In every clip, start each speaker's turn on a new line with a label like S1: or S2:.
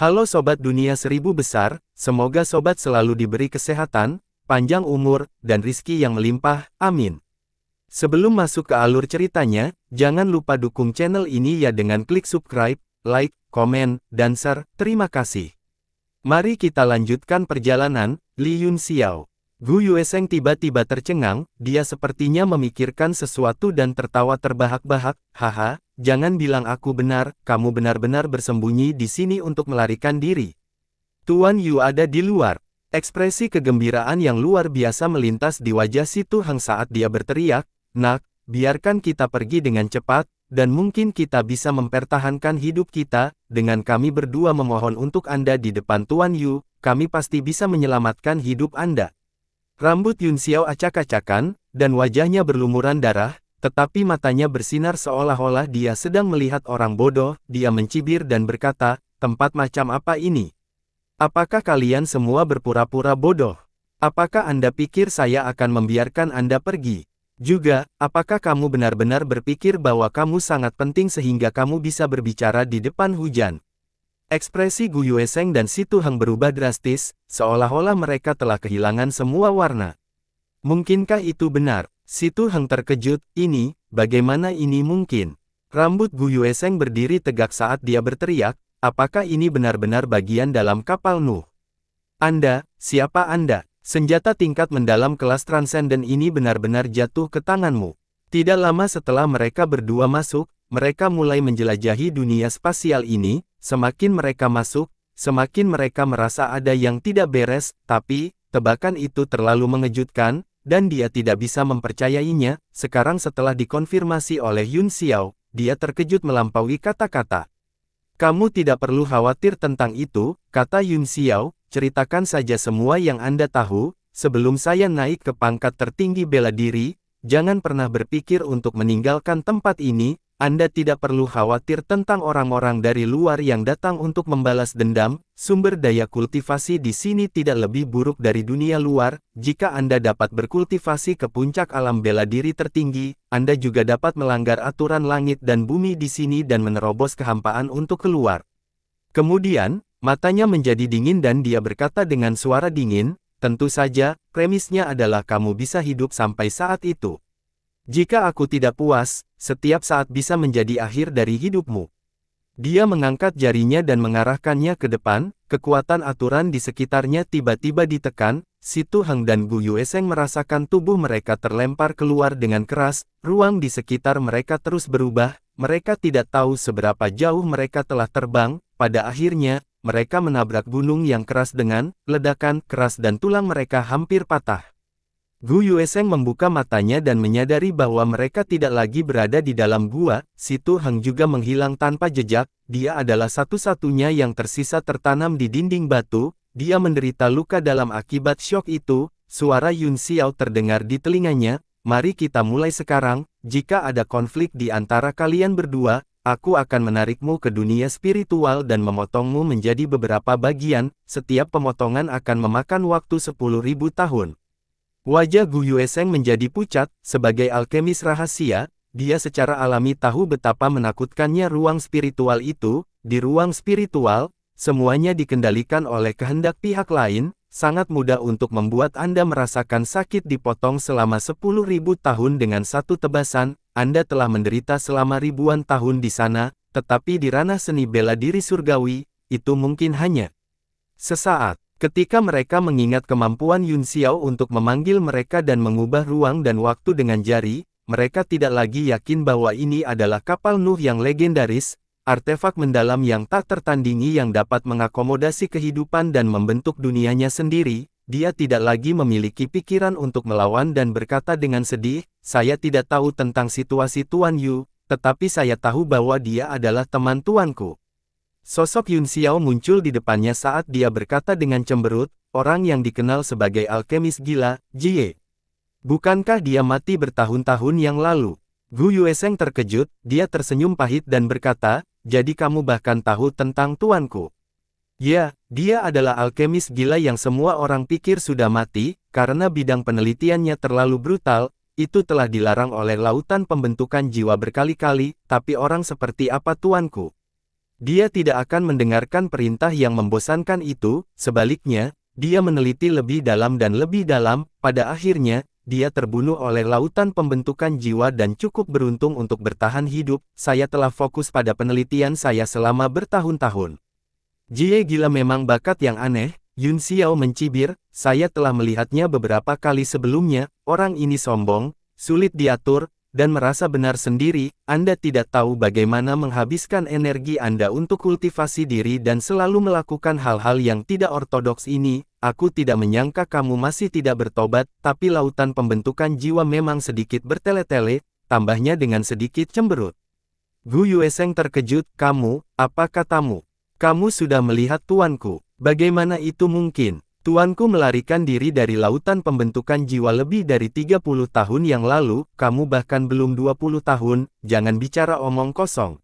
S1: Halo Sobat Dunia Seribu Besar, semoga Sobat selalu diberi kesehatan, panjang umur, dan rizki yang melimpah, amin. Sebelum masuk ke alur ceritanya, jangan lupa dukung channel ini ya dengan klik subscribe, like, komen, dan share, terima kasih. Mari kita lanjutkan perjalanan. Li Yunxiao. Gu Yueseng tiba-tiba tercengang, dia sepertinya memikirkan sesuatu dan tertawa terbahak-bahak, haha, jangan bilang aku benar, kamu benar-benar bersembunyi di sini untuk melarikan diri. Tuan Yu ada di luar. Ekspresi kegembiraan yang luar biasa melintas di wajah si Tu Heng saat dia berteriak, "Nak, biarkan kita pergi dengan cepat, dan mungkin kita bisa mempertahankan hidup kita, dengan kami berdua memohon untuk Anda di depan Tuan Yu, kami pasti bisa menyelamatkan hidup Anda." Rambut Yunxiao acak-acakan, dan wajahnya berlumuran darah, tetapi matanya bersinar seolah-olah dia sedang melihat orang bodoh. Dia mencibir dan berkata, "Tempat macam apa ini? Apakah kalian semua berpura-pura bodoh? Apakah Anda pikir saya akan membiarkan Anda pergi? Juga, apakah kamu benar-benar berpikir bahwa kamu sangat penting sehingga kamu bisa berbicara di depan hujan?" Ekspresi Gu Yueseng dan si Tu Heng berubah drastis, seolah-olah mereka telah kehilangan semua warna. Mungkinkah itu benar? Si Tu Heng terkejut, bagaimana ini mungkin? Rambut Gu Yueseng berdiri tegak saat dia berteriak, apakah ini benar-benar bagian dalam kapal Nuh? Anda, siapa Anda? Senjata tingkat mendalam kelas transenden ini benar-benar jatuh ke tanganmu. Tidak lama setelah mereka berdua masuk, mereka mulai menjelajahi dunia spasial ini. Semakin mereka masuk, semakin mereka merasa ada yang tidak beres, tapi, tebakan itu terlalu mengejutkan, dan dia tidak bisa mempercayainya. Sekarang setelah dikonfirmasi oleh Yunxiao, dia terkejut melampaui kata-kata. "Kamu tidak perlu khawatir tentang itu," kata Yunxiao, "ceritakan saja semua yang Anda tahu, sebelum saya naik ke pangkat tertinggi bela diri, jangan pernah berpikir untuk meninggalkan tempat ini. Anda tidak perlu khawatir tentang orang-orang dari luar yang datang untuk membalas dendam, sumber daya kultivasi di sini tidak lebih buruk dari dunia luar. Jika Anda dapat berkultivasi ke puncak alam bela diri tertinggi, Anda juga dapat melanggar aturan langit dan bumi di sini dan menerobos kehampaan untuk keluar." Kemudian, matanya menjadi dingin dan dia berkata dengan suara dingin, "Tentu saja, premisnya adalah kamu bisa hidup sampai saat itu. Jika aku tidak puas, setiap saat bisa menjadi akhir dari hidupmu." Dia mengangkat jarinya dan mengarahkannya ke depan, kekuatan aturan di sekitarnya tiba-tiba ditekan, si Tu Heng dan Gu Yueseng merasakan tubuh mereka terlempar keluar dengan keras, ruang di sekitar mereka terus berubah, mereka tidak tahu seberapa jauh mereka telah terbang, pada akhirnya, mereka menabrak gunung yang keras dengan ledakan keras dan tulang mereka hampir patah. Gu Yueseng membuka matanya dan menyadari bahwa mereka tidak lagi berada di dalam gua. Si Tu Heng juga menghilang tanpa jejak, dia adalah satu-satunya yang tersisa tertanam di dinding batu, dia menderita luka dalam akibat syok itu. Suara Yunxiao terdengar di telinganya, "Mari kita mulai sekarang, jika ada konflik di antara kalian berdua, aku akan menarikmu ke dunia spiritual dan memotongmu menjadi beberapa bagian, setiap pemotongan akan memakan waktu 10.000 tahun." Wajah Gu Yueseng menjadi pucat. Sebagai alkemis rahasia, dia secara alami tahu betapa menakutkannya ruang spiritual itu. Di ruang spiritual, semuanya dikendalikan oleh kehendak pihak lain, sangat mudah untuk membuat Anda merasakan sakit dipotong selama 10.000 tahun dengan satu tebasan. Anda telah menderita selama ribuan tahun di sana, tetapi di ranah seni bela diri surgawi, itu mungkin hanya sesaat. Ketika mereka mengingat kemampuan Yunxiao untuk memanggil mereka dan mengubah ruang dan waktu dengan jari, mereka tidak lagi yakin bahwa ini adalah kapal Nuh yang legendaris, artefak mendalam yang tak tertandingi yang dapat mengakomodasi kehidupan dan membentuk dunianya sendiri. Dia tidak lagi memiliki pikiran untuk melawan dan berkata dengan sedih, "Saya tidak tahu tentang situasi Tuan Yu, tetapi saya tahu bahwa dia adalah teman tuanku." Sosok Yunxiao muncul di depannya saat dia berkata dengan cemberut, "Orang yang dikenal sebagai alkemis gila, Jie. Bukankah dia mati bertahun-tahun yang lalu?" Gu Yueseng terkejut, dia tersenyum pahit dan berkata, "Jadi kamu bahkan tahu tentang tuanku?" "Ya, dia adalah alkemis gila yang semua orang pikir sudah mati, karena bidang penelitiannya terlalu brutal, itu telah dilarang oleh lautan pembentukan jiwa berkali-kali, tapi orang seperti apa tuanku?" Dia tidak akan mendengarkan perintah yang membosankan itu, sebaliknya, dia meneliti lebih dalam dan lebih dalam, pada akhirnya, dia terbunuh oleh lautan pembentukan jiwa dan cukup beruntung untuk bertahan hidup. Saya telah fokus pada penelitian saya selama bertahun-tahun. Jie gila memang bakat yang aneh, Yun Xiao mencibir, saya telah melihatnya beberapa kali sebelumnya, orang ini sombong, sulit diatur, dan merasa benar sendiri. Anda tidak tahu bagaimana menghabiskan energi Anda untuk kultivasi diri dan selalu melakukan hal-hal yang tidak ortodoks ini. Aku tidak menyangka kamu masih tidak bertobat, tapi lautan pembentukan jiwa memang sedikit bertele-tele, tambahnya dengan sedikit cemberut. Gu Yueseng terkejut, kamu, apa katamu? Kamu sudah melihat tuanku. Bagaimana itu mungkin? Tuanku melarikan diri dari lautan pembentukan jiwa lebih dari 30 tahun yang lalu, kamu bahkan belum 20 tahun, jangan bicara omong kosong.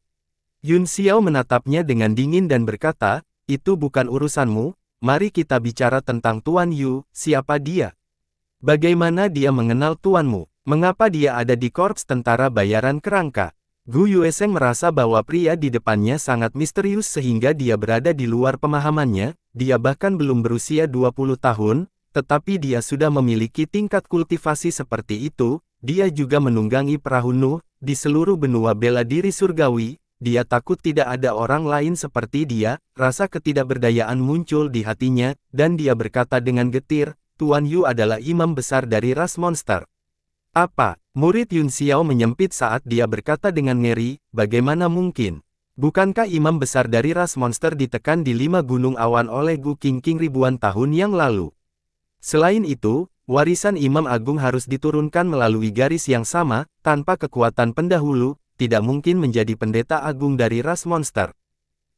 S1: Yun Xiao menatapnya dengan dingin dan berkata, itu bukan urusanmu, mari kita bicara tentang Tuan Yu, siapa dia? Bagaimana dia mengenal tuanmu? Mengapa dia ada di korps tentara bayaran kerangka? Gu Yueseng merasa bahwa pria di depannya sangat misterius sehingga dia berada di luar pemahamannya, dia bahkan belum berusia 20 tahun, tetapi dia sudah memiliki tingkat kultivasi seperti itu, dia juga menunggangi perahu Nuh, di seluruh benua bela diri surgawi, dia takut tidak ada orang lain seperti dia, rasa ketidakberdayaan muncul di hatinya, dan dia berkata dengan getir, Tuan Yu adalah imam besar dari ras monster. Apa? Murid Yun Xiao menyempit saat dia berkata dengan ngeri, bagaimana mungkin? Bukankah imam besar dari ras monster ditekan di 5 gunung awan oleh Gu Qingqing ribuan tahun yang lalu? Selain itu, warisan imam agung harus diturunkan melalui garis yang sama, tanpa kekuatan pendahulu, tidak mungkin menjadi pendeta agung dari ras monster.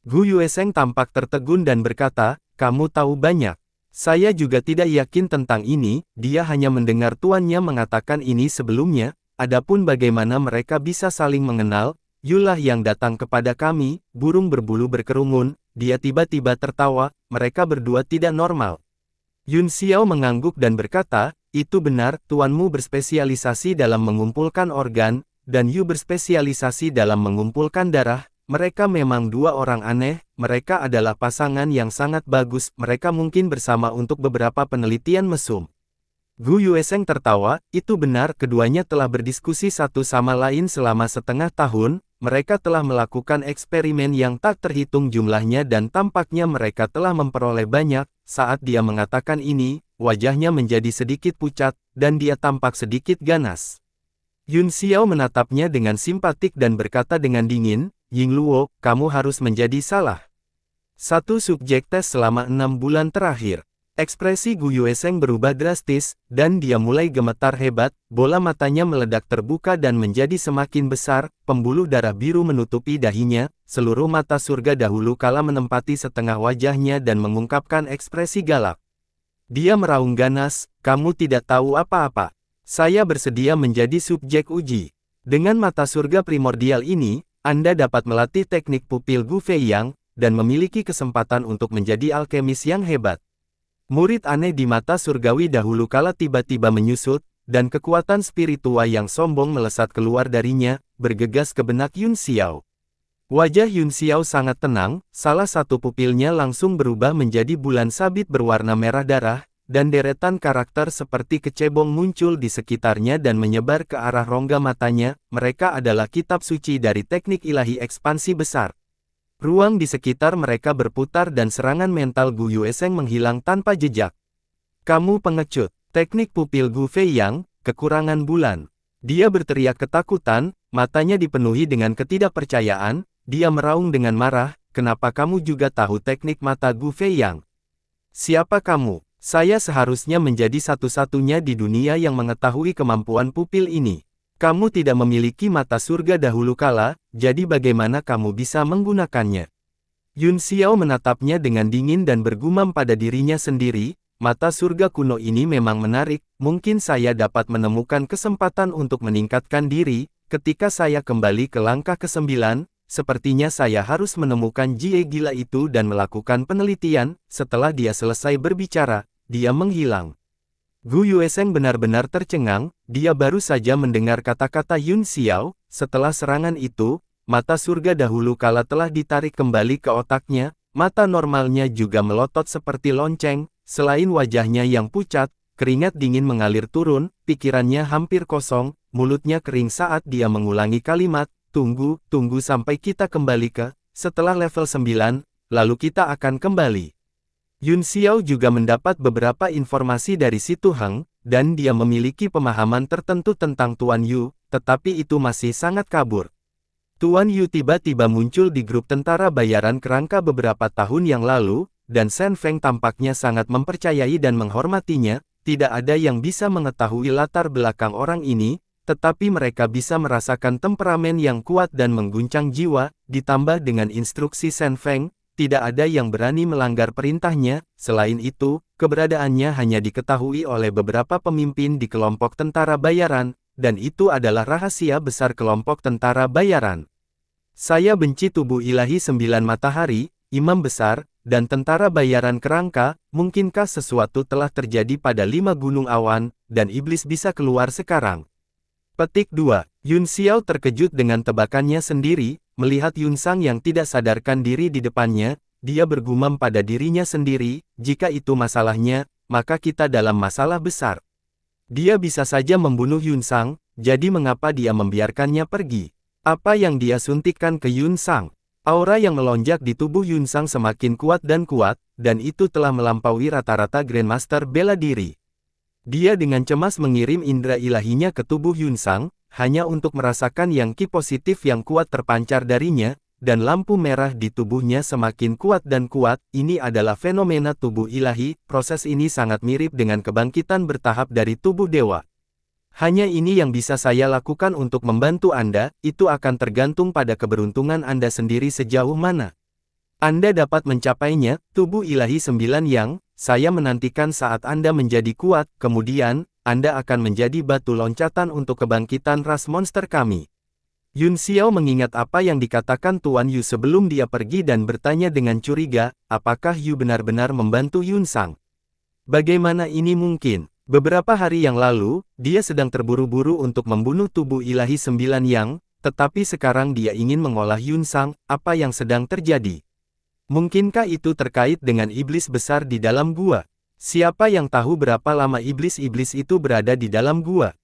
S1: Gu Yueseng tampak tertegun dan berkata, kamu tahu banyak. Saya juga tidak yakin tentang ini, dia hanya mendengar tuannya mengatakan ini sebelumnya, adapun bagaimana mereka bisa saling mengenal, Yulah yang datang kepada kami, burung berbulu berkerumun, dia tiba-tiba tertawa, mereka berdua tidak normal. Yun Xiao mengangguk dan berkata, itu benar, tuanmu berspesialisasi dalam mengumpulkan organ, dan Yu berspesialisasi dalam mengumpulkan darah. Mereka memang dua orang aneh, mereka adalah pasangan yang sangat bagus, mereka mungkin bersama untuk beberapa penelitian mesum. Gu Yueseng tertawa, itu benar, keduanya telah berdiskusi satu sama lain selama setengah tahun, mereka telah melakukan eksperimen yang tak terhitung jumlahnya dan tampaknya mereka telah memperoleh banyak. Saat dia mengatakan ini, wajahnya menjadi sedikit pucat, dan dia tampak sedikit ganas. Yun Xiao menatapnya dengan simpatik dan berkata dengan dingin, Ying Luo, kamu harus menjadi salah satu subjek tes selama 6 bulan terakhir. Ekspresi Gu Yueseng berubah drastis, dan dia mulai gemetar hebat, bola matanya meledak terbuka dan menjadi semakin besar, pembuluh darah biru menutupi dahinya, seluruh mata surga dahulu kala menempati setengah wajahnya dan mengungkapkan ekspresi galak. Dia meraung ganas, kamu tidak tahu apa-apa. Saya bersedia menjadi subjek uji. Dengan mata surga primordial ini, Anda dapat melatih teknik pupil Gu Fei Yang, dan memiliki kesempatan untuk menjadi alkemis yang hebat. Murid aneh di mata surgawi dahulu kala tiba-tiba menyusut, dan kekuatan spiritual yang sombong melesat keluar darinya, bergegas ke benak Yun Xiao. Wajah Yun Xiao sangat tenang, salah satu pupilnya langsung berubah menjadi bulan sabit berwarna merah darah, dan deretan karakter seperti kecebong muncul di sekitarnya dan menyebar ke arah rongga matanya, mereka adalah kitab suci dari teknik ilahi ekspansi besar. Ruang di sekitar mereka berputar dan serangan mental Gu Yueseng menghilang tanpa jejak. Kamu pengecut, teknik pupil Gu Fei Yang, kekurangan bulan. Dia berteriak ketakutan, matanya dipenuhi dengan ketidakpercayaan, dia meraung dengan marah, kenapa kamu juga tahu teknik mata Gu Fei Yang? Siapa kamu? Saya seharusnya menjadi satu-satunya di dunia yang mengetahui kemampuan pupil ini. Kamu tidak memiliki mata surga dahulu kala, jadi bagaimana kamu bisa menggunakannya? Yun Xiao menatapnya dengan dingin dan bergumam pada dirinya sendiri, mata surga kuno ini memang menarik, mungkin saya dapat menemukan kesempatan untuk meningkatkan diri, ketika saya kembali ke langkah ke-9, sepertinya saya harus menemukan Jie gila itu dan melakukan penelitian. Setelah dia selesai berbicara, dia menghilang. Gu Yueseng benar-benar tercengang, dia baru saja mendengar kata-kata Yun Xiao, setelah serangan itu, mata surga dahulu kala telah ditarik kembali ke otaknya, mata normalnya juga melotot seperti lonceng, selain wajahnya yang pucat, keringat dingin mengalir turun, pikirannya hampir kosong, mulutnya kering saat dia mengulangi kalimat, tunggu sampai kita kembali ke, setelah level 9, lalu kita akan kembali. Yun Xiao juga mendapat beberapa informasi dari Si Tu Heng, dan dia memiliki pemahaman tertentu tentang Tuan Yu, tetapi itu masih sangat kabur. Tuan Yu tiba-tiba muncul di grup tentara bayaran kerangka beberapa tahun yang lalu, dan Shen Feng tampaknya sangat mempercayai dan menghormatinya. Tidak ada yang bisa mengetahui latar belakang orang ini, tetapi mereka bisa merasakan temperamen yang kuat dan mengguncang jiwa, ditambah dengan instruksi Shen Feng. Tidak ada yang berani melanggar perintahnya. Selain itu, keberadaannya hanya diketahui oleh beberapa pemimpin di kelompok tentara bayaran, dan itu adalah rahasia besar kelompok tentara bayaran. Saya benci tubuh ilahi 9 matahari, imam besar, dan tentara bayaran kerangka. Mungkinkah sesuatu telah terjadi pada 5 gunung awan, dan iblis bisa keluar sekarang? Petik 2. Yun Xiao terkejut dengan tebakannya sendiri, melihat Yun Sang yang tidak sadarkan diri di depannya. Dia bergumam pada dirinya sendiri, jika itu masalahnya, maka kita dalam masalah besar. Dia bisa saja membunuh Yun Sang, jadi mengapa dia membiarkannya pergi? Apa yang dia suntikkan ke Yun Sang? Aura yang melonjak di tubuh Yun Sang semakin kuat, dan itu telah melampaui rata-rata Grandmaster bela diri. Dia dengan cemas mengirim indera ilahinya ke tubuh Yun Sang, hanya untuk merasakan yang ki positif yang kuat terpancar darinya, dan lampu merah di tubuhnya semakin kuat dan kuat. Ini adalah fenomena tubuh ilahi. Proses ini sangat mirip dengan kebangkitan bertahap dari tubuh dewa. Hanya ini yang bisa saya lakukan untuk membantu Anda, itu akan tergantung pada keberuntungan Anda sendiri sejauh mana Anda dapat mencapainya. Tubuh ilahi 9 yang saya menantikan saat Anda menjadi kuat, kemudian Anda akan menjadi batu loncatan untuk kebangkitan ras monster kami. Yun Xiao mengingat apa yang dikatakan Tuan Yu sebelum dia pergi dan bertanya dengan curiga, apakah Yu benar-benar membantu Yun Sang? Bagaimana ini mungkin? Beberapa hari yang lalu, dia sedang terburu-buru untuk membunuh tubuh ilahi 9 yang, tetapi sekarang dia ingin mengolah Yun Sang. Apa yang sedang terjadi? Mungkinkah itu terkait dengan iblis besar di dalam gua? Siapa yang tahu berapa lama iblis-iblis itu berada di dalam gua?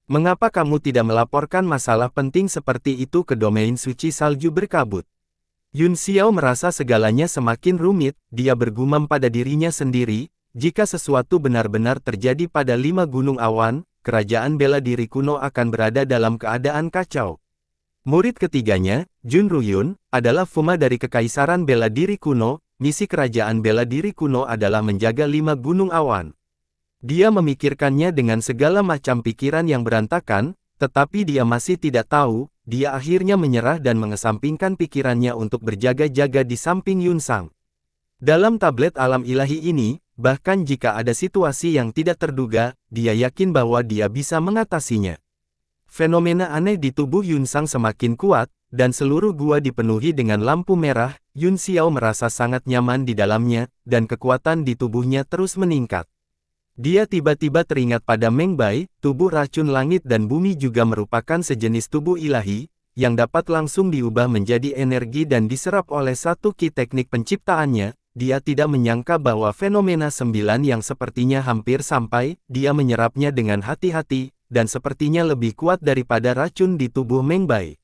S1: Mengapa kamu tidak melaporkan masalah penting seperti itu ke domain suci salju berkabut? Yun Xiao merasa segalanya semakin rumit. Dia bergumam pada dirinya sendiri, jika sesuatu benar-benar terjadi pada 5 gunung awan, kerajaan bela diri kuno akan berada dalam keadaan kacau. Murid ketiganya, Jun Ruyun, adalah Fuma dari Kekaisaran Bela Diri Kuno. Misi kerajaan bela diri kuno adalah menjaga 5 gunung awan. Dia memikirkannya dengan segala macam pikiran yang berantakan, tetapi dia masih tidak tahu. Dia akhirnya menyerah dan mengesampingkan pikirannya untuk berjaga-jaga di samping Yun Sang. Dalam tablet alam ilahi ini, bahkan jika ada situasi yang tidak terduga, dia yakin bahwa dia bisa mengatasinya. Fenomena aneh di tubuh Yun Sang semakin kuat, dan seluruh gua dipenuhi dengan lampu merah. Yun Xiao merasa sangat nyaman di dalamnya, dan kekuatan di tubuhnya terus meningkat. Dia tiba-tiba teringat pada Meng Bai. Tubuh racun langit dan bumi juga merupakan sejenis tubuh ilahi, yang dapat langsung diubah menjadi energi dan diserap oleh satu ki teknik penciptaannya. Dia tidak menyangka bahwa fenomena 9 yang sepertinya hampir sampai, dia menyerapnya dengan hati-hati, dan sepertinya lebih kuat daripada racun di tubuh Meng Bai.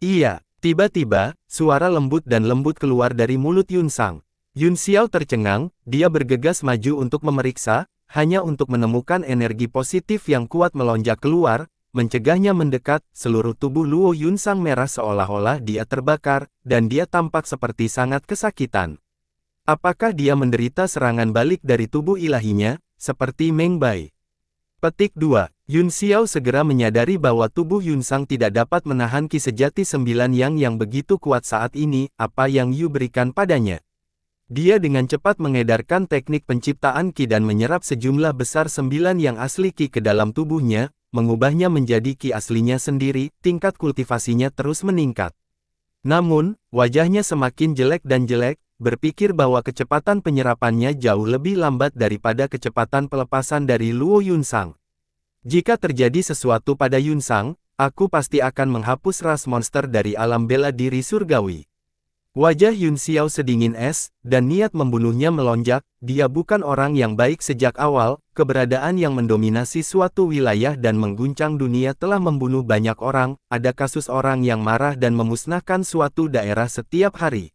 S1: Iya, tiba-tiba, suara lembut dan lembut keluar dari mulut Yun Sang. Yun Xiao tercengang, dia bergegas maju untuk memeriksa, hanya untuk menemukan energi positif yang kuat melonjak keluar, mencegahnya mendekat. Seluruh tubuh Luo Yun Sang merah seolah-olah dia terbakar, dan dia tampak seperti sangat kesakitan. Apakah dia menderita serangan balik dari tubuh ilahinya, seperti Meng Bai? Petik 2. Yun Xiao segera menyadari bahwa tubuh Yun Sang tidak dapat menahan ki sejati 9 yang begitu kuat saat ini. Apa yang Yu berikan padanya? Dia dengan cepat mengedarkan teknik penciptaan ki dan menyerap sejumlah besar 9 yang asli ki ke dalam tubuhnya, mengubahnya menjadi ki aslinya sendiri. Tingkat kultivasinya terus meningkat. Namun, wajahnya semakin jelek dan jelek, berpikir bahwa kecepatan penyerapannya jauh lebih lambat daripada kecepatan pelepasan dari Luo Yun Sang. Jika terjadi sesuatu pada Yun Sang, aku pasti akan menghapus ras monster dari alam bela diri surgawi. Wajah Yun Xiao sedingin es, dan niat membunuhnya melonjak. Dia bukan orang yang baik sejak awal, keberadaan yang mendominasi suatu wilayah dan mengguncang dunia telah membunuh banyak orang, ada kasus orang yang marah dan memusnahkan suatu daerah setiap hari.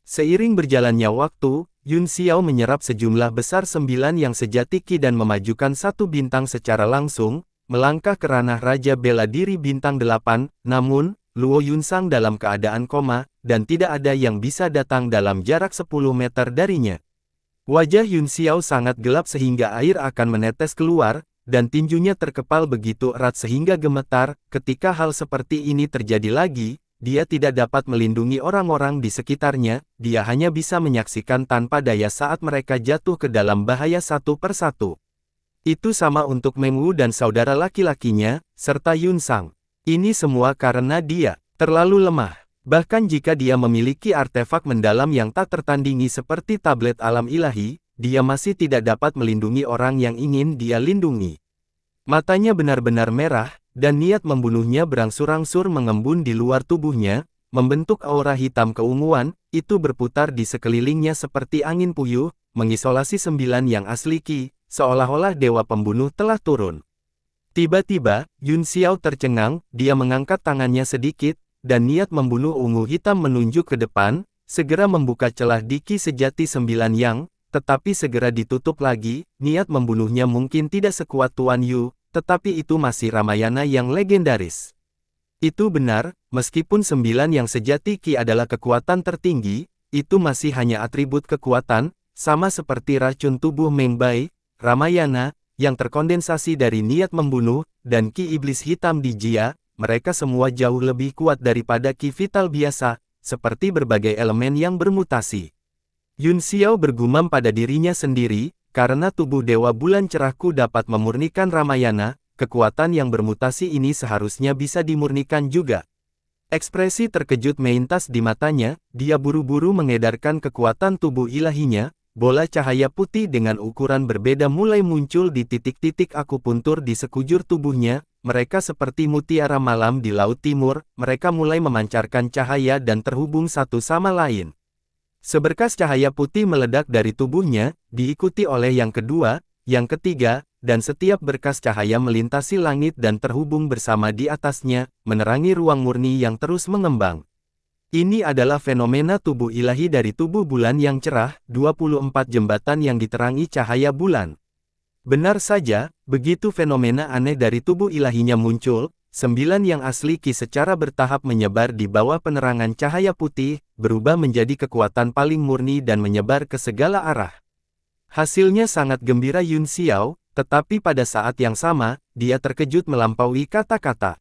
S1: Seiring berjalannya waktu, Yun Xiao menyerap sejumlah besar 9 yang sejati Qi dan memajukan satu bintang secara langsung, melangkah ke ranah Raja Bela Diri bintang 8, namun, Luo Yunsang dalam keadaan koma, dan tidak ada yang bisa datang dalam jarak 10 meter darinya. Wajah Yun Xiao sangat gelap sehingga air akan menetes keluar, dan tinjunya terkepal begitu erat sehingga gemetar. Ketika hal seperti ini terjadi lagi, dia tidak dapat melindungi orang-orang di sekitarnya, dia hanya bisa menyaksikan tanpa daya saat mereka jatuh ke dalam bahaya satu persatu. Itu sama untuk Meng Wu dan saudara laki-lakinya, serta Yun Sang. Ini semua karena dia terlalu lemah. Bahkan jika dia memiliki artefak mendalam yang tak tertandingi seperti tablet alam ilahi, dia masih tidak dapat melindungi orang yang ingin dia lindungi. Matanya benar-benar merah, dan niat membunuhnya berangsur-angsur mengembun di luar tubuhnya, membentuk aura hitam keunguan, itu berputar di sekelilingnya seperti angin puyuh, mengisolasi 9 yang asli Qi, seolah-olah dewa pembunuh telah turun. Tiba-tiba, Yun Xiao tercengang, dia mengangkat tangannya sedikit, dan niat membunuh ungu hitam menunjuk ke depan, segera membuka celah di Qi sejati 9 yang, tetapi segera ditutup lagi. Niat membunuhnya mungkin tidak sekuat Tuan Yu, tetapi itu masih Ramayana yang legendaris. Itu benar, meskipun 9 yang sejati Qi adalah kekuatan tertinggi, itu masih hanya atribut kekuatan, sama seperti racun tubuh Meng Bai, Ramayana, yang terkondensasi dari niat membunuh, dan Qi iblis hitam di Jia. Mereka semua jauh lebih kuat daripada Qi vital biasa, seperti berbagai elemen yang bermutasi. Yun Xiao bergumam pada dirinya sendiri, karena tubuh Dewa Bulan Cerahku dapat memurnikan Ramayana, kekuatan yang bermutasi ini seharusnya bisa dimurnikan juga. Ekspresi terkejut melintas di matanya, dia buru-buru mengedarkan kekuatan tubuh ilahinya. Bola cahaya putih dengan ukuran berbeda mulai muncul di titik-titik akupuntur di sekujur tubuhnya. Mereka seperti mutiara malam di Laut Timur, mereka mulai memancarkan cahaya dan terhubung satu sama lain. Seberkas cahaya putih meledak dari tubuhnya, diikuti oleh yang kedua, yang ketiga, dan setiap berkas cahaya melintasi langit dan terhubung bersama di atasnya, menerangi ruang murni yang terus mengembang. Ini adalah fenomena tubuh ilahi dari tubuh bulan yang cerah, 24 jembatan yang diterangi cahaya bulan. Benar saja, begitu fenomena aneh dari tubuh ilahinya muncul, 9 yang asli Qi secara bertahap menyebar di bawah penerangan cahaya putih, berubah menjadi kekuatan paling murni dan menyebar ke segala arah. Hasilnya sangat gembira Yun Xiao, tetapi pada saat yang sama, dia terkejut melampaui kata-kata.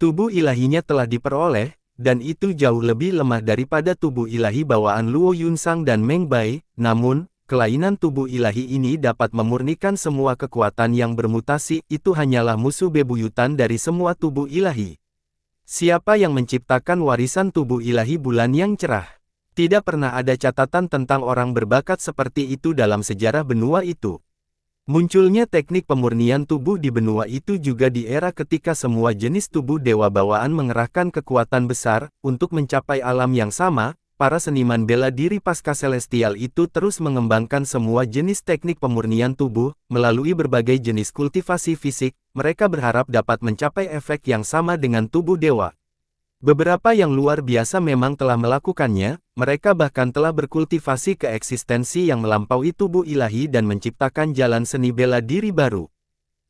S1: Tubuh ilahinya telah diperoleh, dan itu jauh lebih lemah daripada tubuh ilahi bawaan Luo Yunsang dan Meng Bai, namun, kelainan tubuh ilahi ini dapat memurnikan semua kekuatan yang bermutasi, itu hanyalah musuh bebuyutan dari semua tubuh ilahi. Siapa yang menciptakan warisan tubuh ilahi bulan yang cerah? Tidak pernah ada catatan tentang orang berbakat seperti itu dalam sejarah benua itu. Munculnya teknik pemurnian tubuh di benua itu juga di era ketika semua jenis tubuh dewa bawaan mengerahkan kekuatan besar, untuk mencapai alam yang sama. Para seniman bela diri pasca celestial itu terus mengembangkan semua jenis teknik pemurnian tubuh, melalui berbagai jenis kultivasi fisik, mereka berharap dapat mencapai efek yang sama dengan tubuh dewa. Beberapa yang luar biasa memang telah melakukannya, mereka bahkan telah berkultivasi ke eksistensi yang melampaui tubuh ilahi dan menciptakan jalan seni bela diri baru.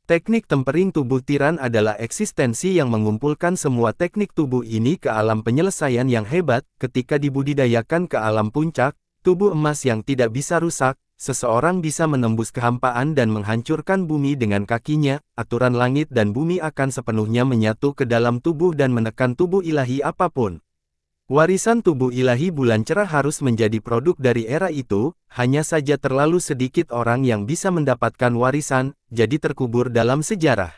S1: Teknik tempering tubuh tiran adalah eksistensi yang mengumpulkan semua teknik tubuh ini ke alam penyelesaian yang hebat. Ketika dibudidayakan ke alam puncak, tubuh emas yang tidak bisa rusak, seseorang bisa menembus kehampaan dan menghancurkan bumi dengan kakinya. Aturan langit dan bumi akan sepenuhnya menyatu ke dalam tubuh dan menekan tubuh ilahi apapun. Warisan tubuh ilahi bulan cerah harus menjadi produk dari era itu, hanya saja terlalu sedikit orang yang bisa mendapatkan warisan, jadi terkubur dalam sejarah.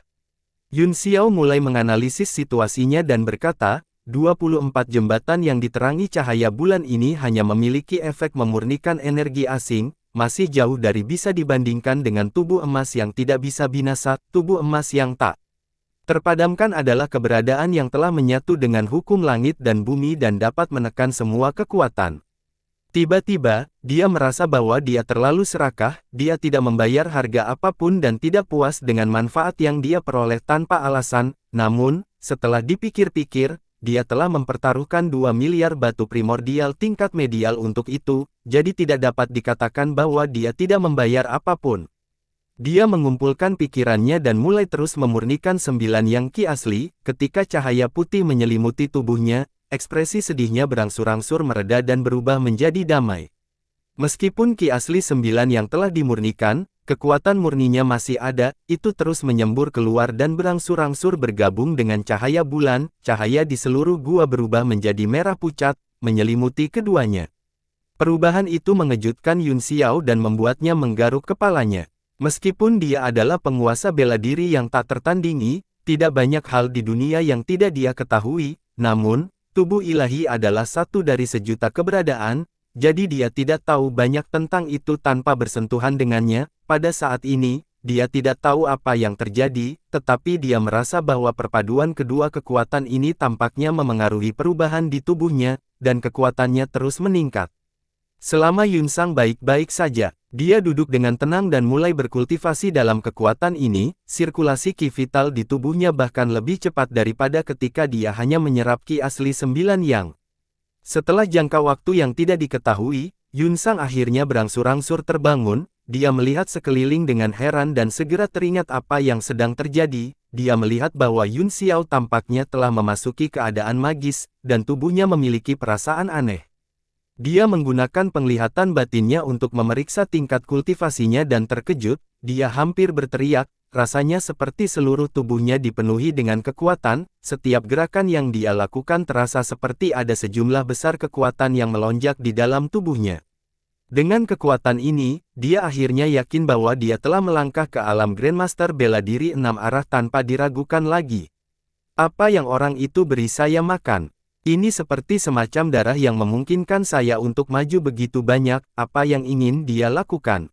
S1: Yun Xiao mulai menganalisis situasinya dan berkata, 24 jembatan yang diterangi cahaya bulan ini hanya memiliki efek memurnikan energi asing, masih jauh dari bisa dibandingkan dengan tubuh emas yang tidak bisa binasa, tubuh emas yang tak Terpadamkan adalah keberadaan yang telah menyatu dengan hukum langit dan bumi dan dapat menekan semua kekuatan. Tiba-tiba, dia merasa bahwa dia terlalu serakah, dia tidak membayar harga apapun dan tidak puas dengan manfaat yang dia peroleh tanpa alasan, namun, setelah dipikir-pikir, dia telah mempertaruhkan 2 miliar batu primordial tingkat medial untuk itu, jadi tidak dapat dikatakan bahwa dia tidak membayar apapun. Dia mengumpulkan pikirannya dan mulai terus memurnikan 9 yang ki asli, ketika cahaya putih menyelimuti tubuhnya, ekspresi sedihnya berangsur-angsur mereda dan berubah menjadi damai. Meskipun ki asli 9 yang telah dimurnikan, kekuatan murninya masih ada, itu terus menyembur keluar dan berangsur-angsur bergabung dengan cahaya bulan, cahaya di seluruh gua berubah menjadi merah pucat, menyelimuti keduanya. Perubahan itu mengejutkan Yun Xiao dan membuatnya menggaruk kepalanya. Meskipun dia adalah penguasa bela diri yang tak tertandingi, tidak banyak hal di dunia yang tidak dia ketahui, namun, tubuh ilahi adalah satu dari sejuta keberadaan, jadi dia tidak tahu banyak tentang itu tanpa bersentuhan dengannya. Pada saat ini, dia tidak tahu apa yang terjadi, tetapi dia merasa bahwa perpaduan kedua kekuatan ini tampaknya memengaruhi perubahan di tubuhnya, dan kekuatannya terus meningkat. Selama Yunsang baik-baik saja, dia duduk dengan tenang dan mulai berkultivasi dalam kekuatan ini, sirkulasi ki vital di tubuhnya bahkan lebih cepat daripada ketika dia hanya menyerap ki asli 9 yang. Setelah jangka waktu yang tidak diketahui, Yunsang akhirnya berangsur-angsur terbangun, dia melihat sekeliling dengan heran dan segera teringat apa yang sedang terjadi, dia melihat bahwa Yun Xiao tampaknya telah memasuki keadaan magis, dan tubuhnya memiliki perasaan aneh. Dia menggunakan penglihatan batinnya untuk memeriksa tingkat kultivasinya dan terkejut, dia hampir berteriak, rasanya seperti seluruh tubuhnya dipenuhi dengan kekuatan, setiap gerakan yang dia lakukan terasa seperti ada sejumlah besar kekuatan yang melonjak di dalam tubuhnya. Dengan kekuatan ini, dia akhirnya yakin bahwa dia telah melangkah ke alam Grandmaster bela diri 6 arah tanpa diragukan lagi. Apa yang orang itu beri saya makan? Ini seperti semacam darah yang memungkinkan saya untuk maju begitu banyak, apa yang ingin dia lakukan.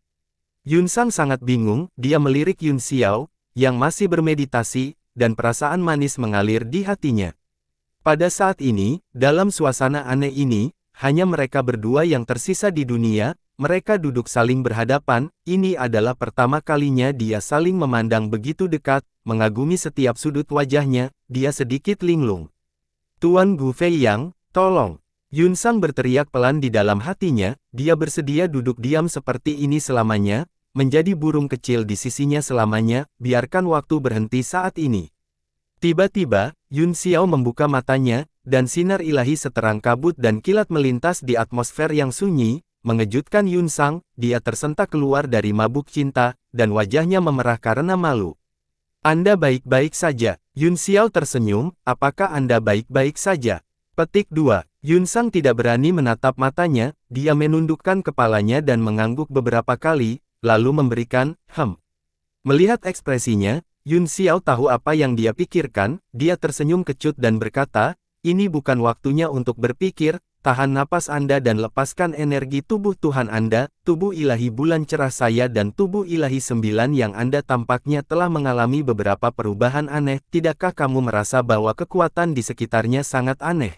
S1: Yunsang sangat bingung, dia melirik Yun Xiao, yang masih bermeditasi, dan perasaan manis mengalir di hatinya. Pada saat ini, dalam suasana aneh ini, hanya mereka berdua yang tersisa di dunia, mereka duduk saling berhadapan, ini adalah pertama kalinya dia saling memandang begitu dekat, mengagumi setiap sudut wajahnya, dia sedikit linglung. Tuan Gu Fei Yang, tolong. Yunsang berteriak pelan di dalam hatinya, dia bersedia duduk diam seperti ini selamanya, menjadi burung kecil di sisinya selamanya, biarkan waktu berhenti saat ini. Tiba-tiba, Yun Xiao membuka matanya, dan sinar ilahi seterang kabut dan kilat melintas di atmosfer yang sunyi, mengejutkan Yunsang, dia tersentak keluar dari mabuk cinta, dan wajahnya memerah karena malu. Anda baik-baik saja. Yun Xiao tersenyum, apakah Anda baik-baik saja? Petik 2. Yunsang tidak berani menatap matanya, dia menundukkan kepalanya dan mengangguk beberapa kali, lalu memberikan, Melihat ekspresinya, Yun Xiao tahu apa yang dia pikirkan, dia tersenyum kecut dan berkata, ini bukan waktunya untuk berpikir, tahan napas Anda dan lepaskan energi tubuh Tuhan Anda, tubuh ilahi bulan cerah saya dan tubuh ilahi 9 yang Anda tampaknya telah mengalami beberapa perubahan aneh, tidakkah kamu merasa bahwa kekuatan di sekitarnya sangat aneh?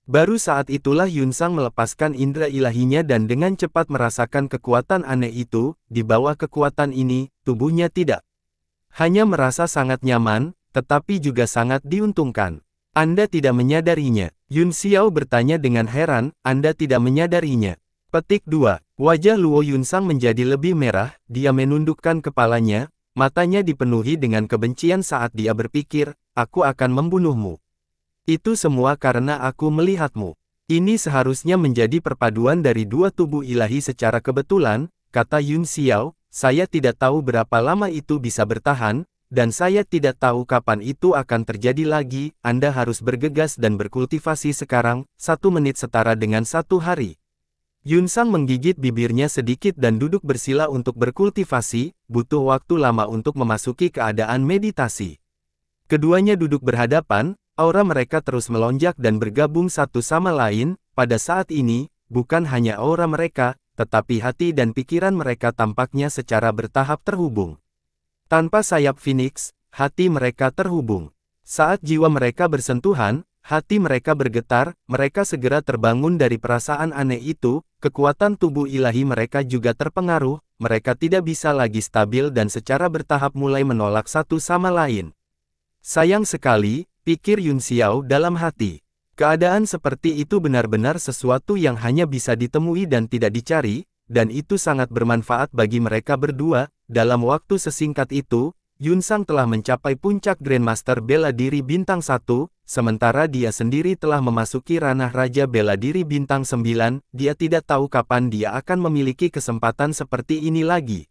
S1: Baru saat itulah Yunsang melepaskan indera ilahinya dan dengan cepat merasakan kekuatan aneh itu, di bawah kekuatan ini, tubuhnya tidak hanya merasa sangat nyaman, tetapi juga sangat diuntungkan. Anda tidak menyadarinya. Yun Xiao bertanya dengan heran, Anda tidak menyadarinya. Petik 2. Wajah Luo Yunsang menjadi lebih merah, dia menundukkan kepalanya, matanya dipenuhi dengan kebencian saat dia berpikir, aku akan membunuhmu. Itu semua karena aku melihatmu. Ini seharusnya menjadi perpaduan dari dua tubuh ilahi secara kebetulan, kata Yun Xiao, saya tidak tahu berapa lama itu bisa bertahan, dan saya tidak tahu kapan itu akan terjadi lagi, Anda harus bergegas dan berkultivasi sekarang, 1 menit setara dengan 1 hari. Yunsang menggigit bibirnya sedikit dan duduk bersila untuk berkultivasi, butuh waktu lama untuk memasuki keadaan meditasi. Keduanya duduk berhadapan, aura mereka terus melonjak dan bergabung satu sama lain, pada saat ini, bukan hanya aura mereka, tetapi hati dan pikiran mereka tampaknya secara bertahap terhubung. Tanpa sayap Phoenix, hati mereka terhubung. Saat jiwa mereka bersentuhan, hati mereka bergetar, mereka segera terbangun dari perasaan aneh itu, kekuatan tubuh ilahi mereka juga terpengaruh, mereka tidak bisa lagi stabil dan secara bertahap mulai menolak satu sama lain. Sayang sekali, pikir Yun Xiao dalam hati. Keadaan seperti itu benar-benar sesuatu yang hanya bisa ditemui dan tidak dicari, dan itu sangat bermanfaat bagi mereka berdua. Dalam waktu sesingkat itu, Yun Sang telah mencapai puncak Grandmaster Bela Diri Bintang 1, sementara dia sendiri telah memasuki ranah Raja Bela Diri Bintang 9, dia tidak tahu kapan dia akan memiliki kesempatan seperti ini lagi.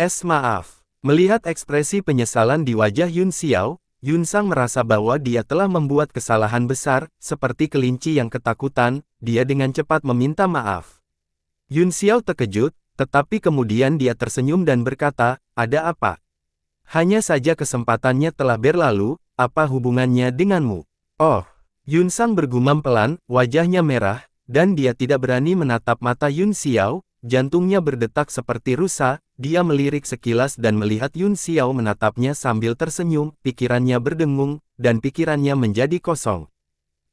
S1: Maaf. Melihat ekspresi penyesalan di wajah Yun Xiao, Yun Sang merasa bahwa dia telah membuat kesalahan besar, seperti kelinci yang ketakutan, dia dengan cepat meminta maaf. Yun Xiao terkejut, tetapi kemudian dia tersenyum dan berkata, "Ada apa? Hanya saja kesempatannya telah berlalu, apa hubungannya denganmu?" "Oh." Yun Sang bergumam pelan, wajahnya merah, dan dia tidak berani menatap mata Yun Xiao, jantungnya berdetak seperti rusa, dia melirik sekilas dan melihat Yun Xiao menatapnya sambil tersenyum, pikirannya berdengung, dan pikirannya menjadi kosong.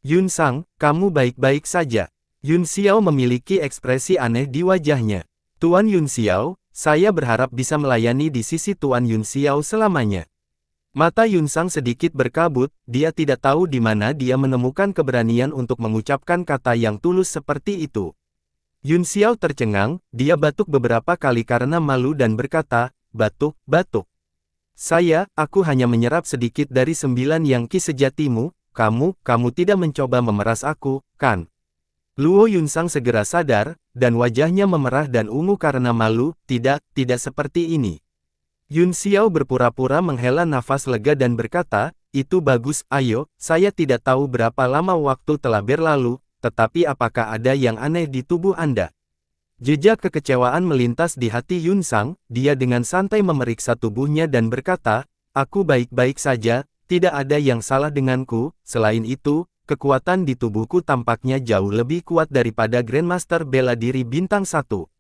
S1: "Yun Sang, kamu baik-baik saja?" Yun Xiao memiliki ekspresi aneh di wajahnya. "Tuan Yun Xiao, saya berharap bisa melayani di sisi Tuan Yun Xiao selamanya." Mata Yun Sang sedikit berkabut, dia tidak tahu di mana dia menemukan keberanian untuk mengucapkan kata yang tulus seperti itu. Yun Xiao tercengang, dia batuk beberapa kali karena malu dan berkata, batuk. Aku hanya menyerap sedikit dari 9 yang ki sejatimu, kamu tidak mencoba memeras aku, kan?" Luo Yun Sang segera sadar, dan wajahnya memerah dan ungu karena malu, tidak seperti ini. Yun Xiao berpura-pura menghela nafas lega dan berkata, "Itu bagus, ayo, saya tidak tahu berapa lama waktu telah berlalu, tetapi apakah ada yang aneh di tubuh Anda?" Jejak kekecewaan melintas di hati Yun Sang, dia dengan santai memeriksa tubuhnya dan berkata, "Aku baik-baik saja, tidak ada yang salah denganku, selain itu, kekuatan di tubuhku tampaknya jauh lebih kuat daripada Grandmaster Bela Diri Bintang 1.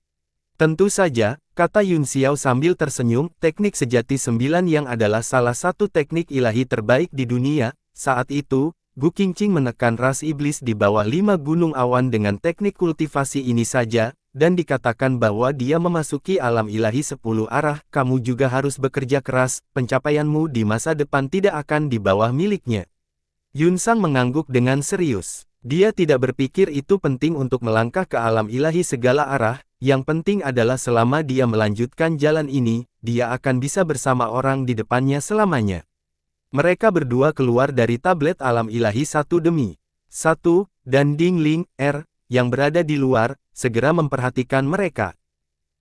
S1: "Tentu saja," kata Yun Xiao sambil tersenyum, "teknik sejati 9 yang adalah salah satu teknik ilahi terbaik di dunia." Saat itu, Gu Qingqing menekan ras iblis di bawah 5 gunung awan dengan teknik kultivasi ini saja, dan dikatakan bahwa dia memasuki alam ilahi 10 arah. "Kamu juga harus bekerja keras, pencapaianmu di masa depan tidak akan di bawah miliknya." Yun Sang mengangguk dengan serius. Dia tidak berpikir itu penting untuk melangkah ke alam ilahi segala arah, yang penting adalah selama dia melanjutkan jalan ini, dia akan bisa bersama orang di depannya selamanya. Mereka berdua keluar dari tablet alam ilahi satu demi satu, dan Ding Ling, yang berada di luar, segera memperhatikan mereka.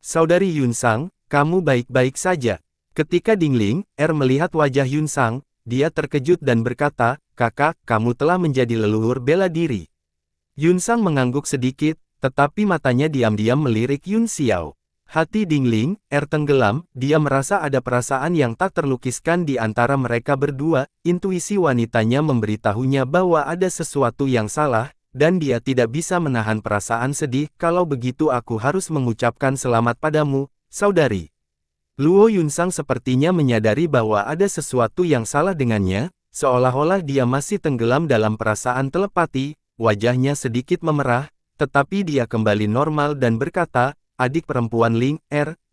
S1: "Saudari Yun Sang, kamu baik-baik saja?" Ketika Ding Ling, melihat wajah Yun Sang, dia terkejut dan berkata, "Kakak, kamu telah menjadi leluhur bela diri." Yun Sang mengangguk sedikit, tetapi matanya diam-diam melirik Yun Xiao. Hati Ding Ling, tenggelam, dia merasa ada perasaan yang tak terlukiskan di antara mereka berdua, intuisi wanitanya memberitahunya bahwa ada sesuatu yang salah, dan dia tidak bisa menahan perasaan sedih. "Kalau begitu aku harus mengucapkan selamat padamu, saudari." Luo Yun Sang sepertinya menyadari bahwa ada sesuatu yang salah dengannya, seolah-olah dia masih tenggelam dalam perasaan telepati, wajahnya sedikit memerah, tetapi dia kembali normal dan berkata, "Adik perempuan Ling,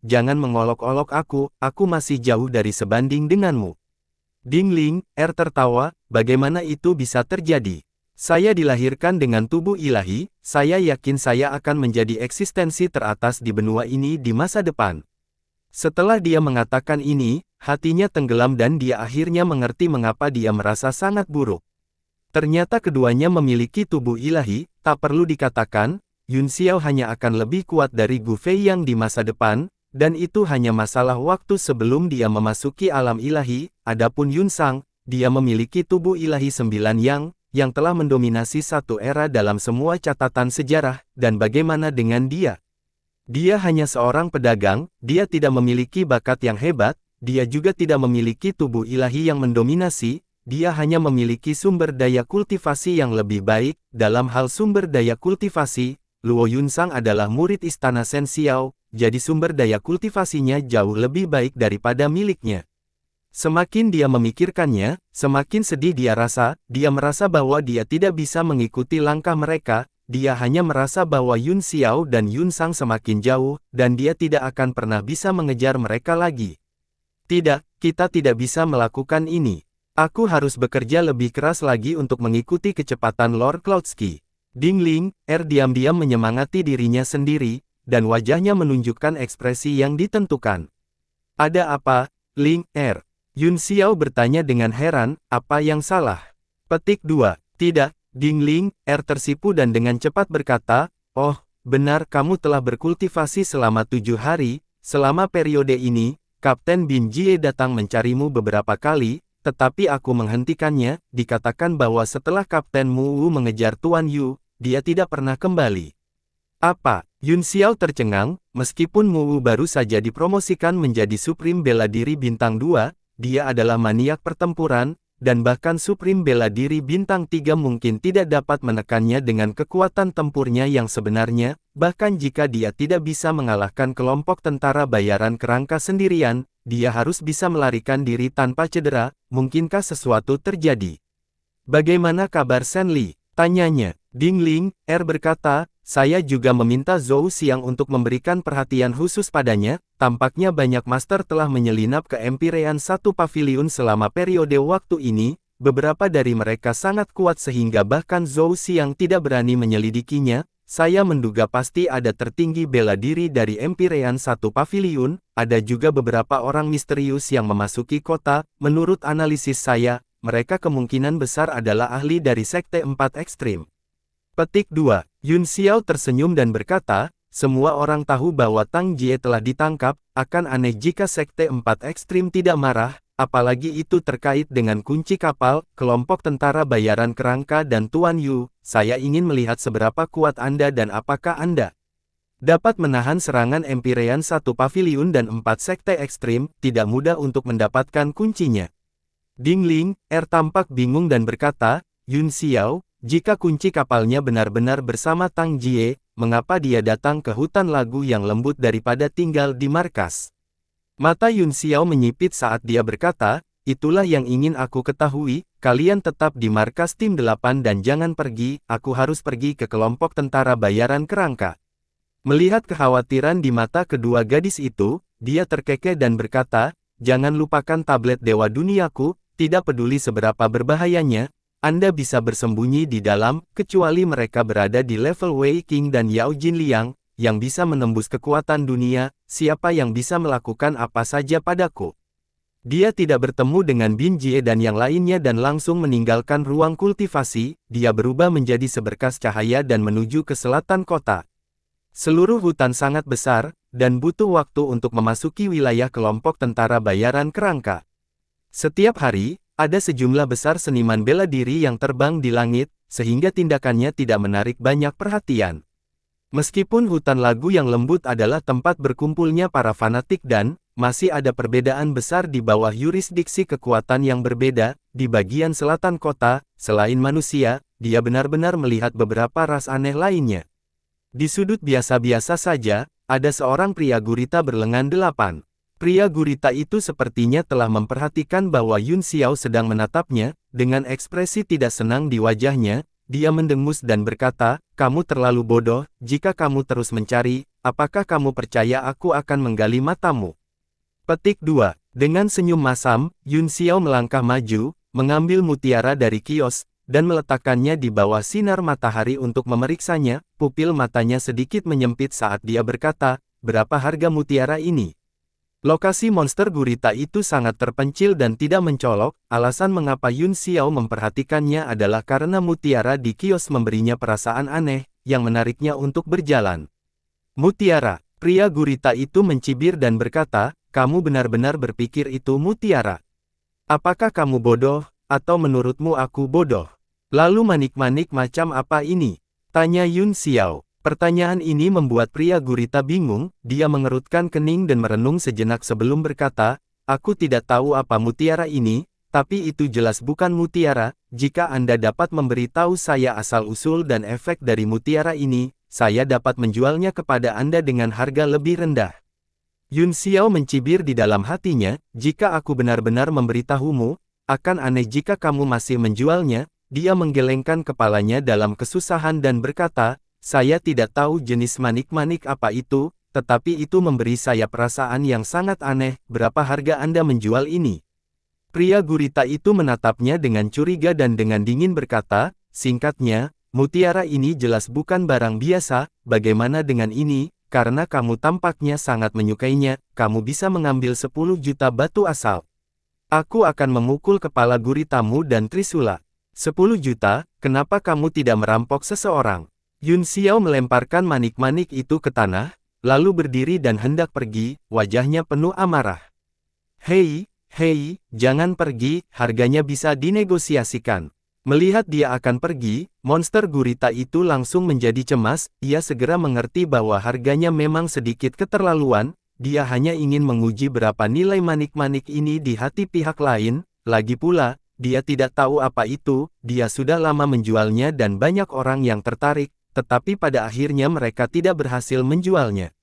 S1: jangan mengolok-olok aku masih jauh dari sebanding denganmu." Ding Ling, tertawa, "Bagaimana itu bisa terjadi? Saya dilahirkan dengan tubuh ilahi, saya yakin saya akan menjadi eksistensi teratas di benua ini di masa depan." Setelah dia mengatakan ini, hatinya tenggelam dan dia akhirnya mengerti mengapa dia merasa sangat buruk. Ternyata keduanya memiliki tubuh ilahi, tak perlu dikatakan, Yun Xiao hanya akan lebih kuat dari Gu Fei yang di masa depan, dan itu hanya masalah waktu sebelum dia memasuki alam ilahi. Adapun Yun Sang, dia memiliki tubuh ilahi 9 yang telah mendominasi satu era dalam semua catatan sejarah, dan bagaimana dengan dia? Dia hanya seorang pedagang, dia tidak memiliki bakat yang hebat, dia juga tidak memiliki tubuh ilahi yang mendominasi, dia hanya memiliki sumber daya kultivasi yang lebih baik. Dalam hal sumber daya kultivasi, Luo Yun Sang adalah murid istana Shen Xiao, jadi sumber daya kultivasinya jauh lebih baik daripada miliknya. Semakin dia memikirkannya, semakin sedih dia rasa. Dia merasa bahwa dia tidak bisa mengikuti langkah mereka. Dia hanya merasa bahwa Yun Xiao dan Yun Sang semakin jauh, dan dia tidak akan pernah bisa mengejar mereka lagi. Tidak, kita tidak bisa melakukan ini. Aku harus bekerja lebih keras lagi untuk mengikuti kecepatan Lord Cloudsky. Ding Ling, diam-diam menyemangati dirinya sendiri, dan wajahnya menunjukkan ekspresi yang ditentukan. Ada apa, Ling, Yun Xiao bertanya dengan heran, apa yang salah? Petik 2. Tidak, Ding Ling, tersipu dan dengan cepat berkata, oh, benar kamu telah berkultivasi selama 7 hari, selama periode ini, Kapten Bin Jie datang mencarimu beberapa kali, tetapi aku menghentikannya, dikatakan bahwa setelah Kapten Mu Wu mengejar Tuan Yu, dia tidak pernah kembali. Apa? Yun Xiao tercengang, meskipun Mu Wu baru saja dipromosikan menjadi Supreme Bela Diri Bintang 2, dia adalah maniak pertempuran, dan bahkan Supreme Bela Diri Bintang 3 mungkin tidak dapat menekannya dengan kekuatan tempurnya yang sebenarnya, bahkan jika dia tidak bisa mengalahkan kelompok tentara bayaran kerangka sendirian, dia harus bisa melarikan diri tanpa cedera, mungkinkah sesuatu terjadi? Bagaimana kabar Shen Li? Tanyanya. Ding Ling, berkata, saya juga meminta Zhou Xiang untuk memberikan perhatian khusus padanya, tampaknya banyak master telah menyelinap ke Empyrean 1 Pavilion selama periode waktu ini, beberapa dari mereka sangat kuat sehingga bahkan Zhou Xiang tidak berani menyelidikinya, saya menduga pasti ada tertinggi bela diri dari Empyrean 1 Pavilion, ada juga beberapa orang misterius yang memasuki kota, menurut analisis saya, mereka kemungkinan besar adalah ahli dari Sekte 4 Ekstrim. Petik 2. Yun Xiao tersenyum dan berkata, semua orang tahu bahwa Tang Jie telah ditangkap, akan aneh jika Sekte 4 Ekstrim tidak marah, apalagi itu terkait dengan kunci kapal, kelompok tentara bayaran kerangka dan Tuan Yu, saya ingin melihat seberapa kuat Anda dan apakah Anda dapat menahan serangan Empyrean 1 Pavilion dan 4 Sekte Ekstrim, tidak mudah untuk mendapatkan kuncinya. Ding Ling, tampak bingung dan berkata, Yun Xiao, jika kunci kapalnya benar-benar bersama Tang Jie, mengapa dia datang ke hutan lagu yang lembut daripada tinggal di markas? Mata Yun Xiao menyipit saat dia berkata, itulah yang ingin aku ketahui, kalian tetap di markas tim 8 dan jangan pergi, aku harus pergi ke kelompok tentara bayaran kerangka. Melihat kekhawatiran di mata kedua gadis itu, dia terkekeh dan berkata, jangan lupakan tablet Dewa Duniaku, tidak peduli seberapa berbahayanya, Anda bisa bersembunyi di dalam, kecuali mereka berada di level Wei Qing dan Yao Jinliang, yang bisa menembus kekuatan dunia, siapa yang bisa melakukan apa saja padaku. Dia tidak bertemu dengan Bin Jie dan yang lainnya dan langsung meninggalkan ruang kultivasi, dia berubah menjadi seberkas cahaya dan menuju ke selatan kota. Seluruh hutan sangat besar, dan butuh waktu untuk memasuki wilayah kelompok tentara bayaran kerangka. Setiap hari, ada sejumlah besar seniman bela diri yang terbang di langit, sehingga tindakannya tidak menarik banyak perhatian. Meskipun hutan lagu yang lembut adalah tempat berkumpulnya para fanatik dan, masih ada perbedaan besar di bawah yurisdiksi kekuatan yang berbeda, di bagian selatan kota, selain manusia, dia benar-benar melihat beberapa ras aneh lainnya. Di sudut biasa-biasa saja, ada seorang pria gurita berlengan 8. Pria gurita itu sepertinya telah memperhatikan bahwa Yun Xiao sedang menatapnya, dengan ekspresi tidak senang di wajahnya, dia mendengus dan berkata, kamu terlalu bodoh, jika kamu terus mencari, apakah kamu percaya aku akan menggali matamu? Petik 2. Dengan senyum masam, Yun Xiao melangkah maju, mengambil mutiara dari kios, dan meletakkannya di bawah sinar matahari untuk memeriksanya, pupil matanya sedikit menyempit saat dia berkata, berapa harga mutiara ini? Lokasi monster gurita itu sangat terpencil dan tidak mencolok, alasan mengapa Yun Xiao memperhatikannya adalah karena mutiara di kios memberinya perasaan aneh, yang menariknya untuk berjalan. Mutiara, pria gurita itu mencibir dan berkata, kamu benar-benar berpikir itu mutiara. Apakah kamu bodoh, atau menurutmu aku bodoh? Lalu manik-manik macam apa ini? Tanya Yun Xiao. Pertanyaan ini membuat pria gurita bingung, dia mengerutkan kening dan merenung sejenak sebelum berkata, aku tidak tahu apa mutiara ini, tapi itu jelas bukan mutiara, jika Anda dapat memberitahu saya asal-usul dan efek dari mutiara ini, saya dapat menjualnya kepada Anda dengan harga lebih rendah. Yun Xiao mencibir di dalam hatinya, jika aku benar-benar memberitahumu, akan aneh jika kamu masih menjualnya. Dia menggelengkan kepalanya dalam kesusahan dan berkata, saya tidak tahu jenis manik-manik apa itu, tetapi itu memberi saya perasaan yang sangat aneh. Berapa harga Anda menjual ini? Pria gurita itu menatapnya dengan curiga dan dengan dingin berkata, singkatnya, mutiara ini jelas bukan barang biasa. Bagaimana dengan ini? Karena kamu tampaknya sangat menyukainya, kamu bisa mengambil 10 juta batu asal. Aku akan memukul kepala guritamu dan Trisula. 10 juta, kenapa kamu tidak merampok seseorang? Yun Xiao melemparkan manik-manik itu ke tanah, lalu berdiri dan hendak pergi, wajahnya penuh amarah. Hei, jangan pergi, harganya bisa dinegosiasikan. Melihat dia akan pergi, monster gurita itu langsung menjadi cemas. Ia segera mengerti bahwa harganya memang sedikit keterlaluan. Dia hanya ingin menguji berapa nilai manik-manik ini di hati pihak lain. Lagi pula, dia tidak tahu apa itu. Dia sudah lama menjualnya dan banyak orang yang tertarik, tetapi pada akhirnya mereka tidak berhasil menjualnya.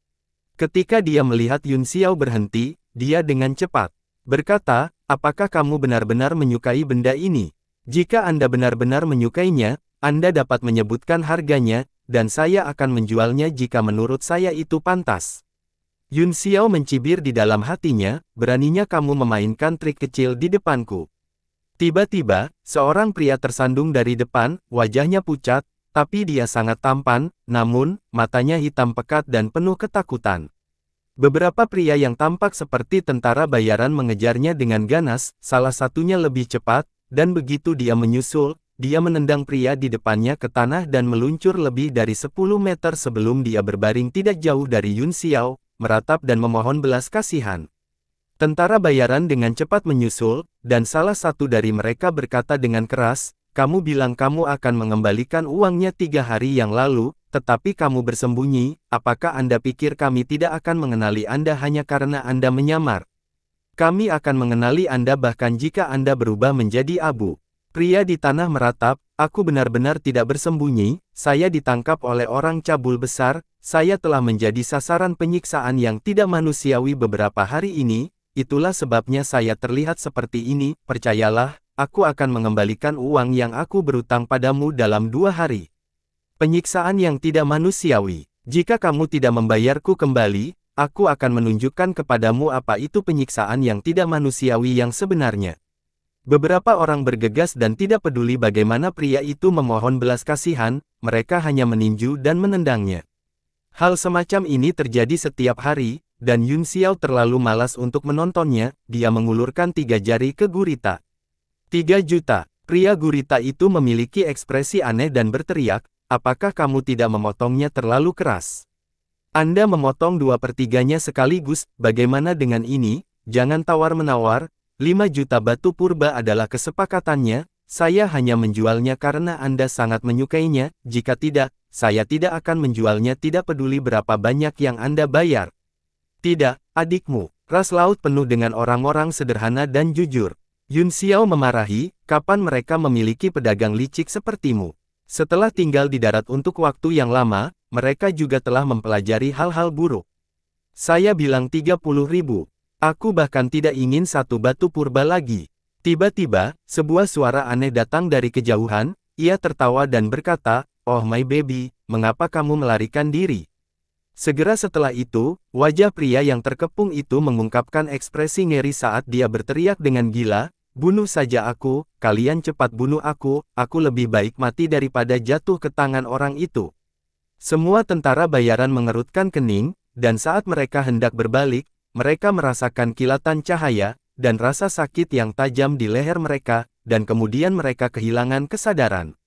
S1: Ketika dia melihat Yun Xiao berhenti, dia dengan cepat berkata, apakah kamu benar-benar menyukai benda ini? Jika Anda benar-benar menyukainya, Anda dapat menyebutkan harganya, dan saya akan menjualnya jika menurut saya itu pantas. Yun Xiao mencibir di dalam hatinya, beraninya kamu memainkan trik kecil di depanku. Tiba-tiba, seorang pria tersandung dari depan, wajahnya pucat, tapi dia sangat tampan, namun, matanya hitam pekat dan penuh ketakutan. Beberapa pria yang tampak seperti tentara bayaran mengejarnya dengan ganas, salah satunya lebih cepat, dan begitu dia menyusul, dia menendang pria di depannya ke tanah dan meluncur lebih dari 10 meter sebelum dia berbaring tidak jauh dari Yun Xiao, meratap dan memohon belas kasihan. Tentara bayaran dengan cepat menyusul, dan salah satu dari mereka berkata dengan keras, kamu bilang kamu akan mengembalikan uangnya 3 hari yang lalu, tetapi kamu bersembunyi, apakah Anda pikir kami tidak akan mengenali Anda hanya karena Anda menyamar? Kami akan mengenali Anda bahkan jika Anda berubah menjadi abu. Pria di tanah meratap, aku benar-benar tidak bersembunyi, saya ditangkap oleh orang cabul besar, saya telah menjadi sasaran penyiksaan yang tidak manusiawi beberapa hari ini. Itulah sebabnya saya terlihat seperti ini, percayalah, aku akan mengembalikan uang yang aku berutang padamu dalam 2 hari. Penyiksaan yang tidak manusiawi. Jika kamu tidak membayarku kembali, aku akan menunjukkan kepadamu apa itu penyiksaan yang tidak manusiawi yang sebenarnya. Beberapa orang bergegas dan tidak peduli bagaimana pria itu memohon belas kasihan, mereka hanya meninju dan menendangnya. Hal semacam ini terjadi setiap hari, dan Yun Xiao terlalu malas untuk menontonnya, dia mengulurkan 3 jari ke gurita. 3 juta. Pria gurita itu memiliki ekspresi aneh dan berteriak, apakah kamu tidak memotongnya terlalu keras? Anda memotong 2/3-nya sekaligus, bagaimana dengan ini? Jangan tawar-menawar, 5 juta batu purba adalah kesepakatannya, saya hanya menjualnya karena Anda sangat menyukainya, jika tidak, saya tidak akan menjualnya tidak peduli berapa banyak yang Anda bayar. Tidak, adikmu, ras laut penuh dengan orang-orang sederhana dan jujur. Yun Xiao memarahi, kapan mereka memiliki pedagang licik sepertimu? Setelah tinggal di darat untuk waktu yang lama, mereka juga telah mempelajari hal-hal buruk. Saya bilang 30.000. Aku bahkan tidak ingin 1 batu purba lagi. Tiba-tiba, sebuah suara aneh datang dari kejauhan, ia tertawa dan berkata, oh my baby, mengapa kamu melarikan diri? Segera setelah itu, wajah pria yang terkepung itu mengungkapkan ekspresi ngeri saat dia berteriak dengan gila, bunuh saja aku, kalian cepat bunuh aku lebih baik mati daripada jatuh ke tangan orang itu. Semua tentara bayaran mengerutkan kening, dan saat mereka hendak berbalik, mereka merasakan kilatan cahaya, dan rasa sakit yang tajam di leher mereka, dan kemudian mereka kehilangan kesadaran.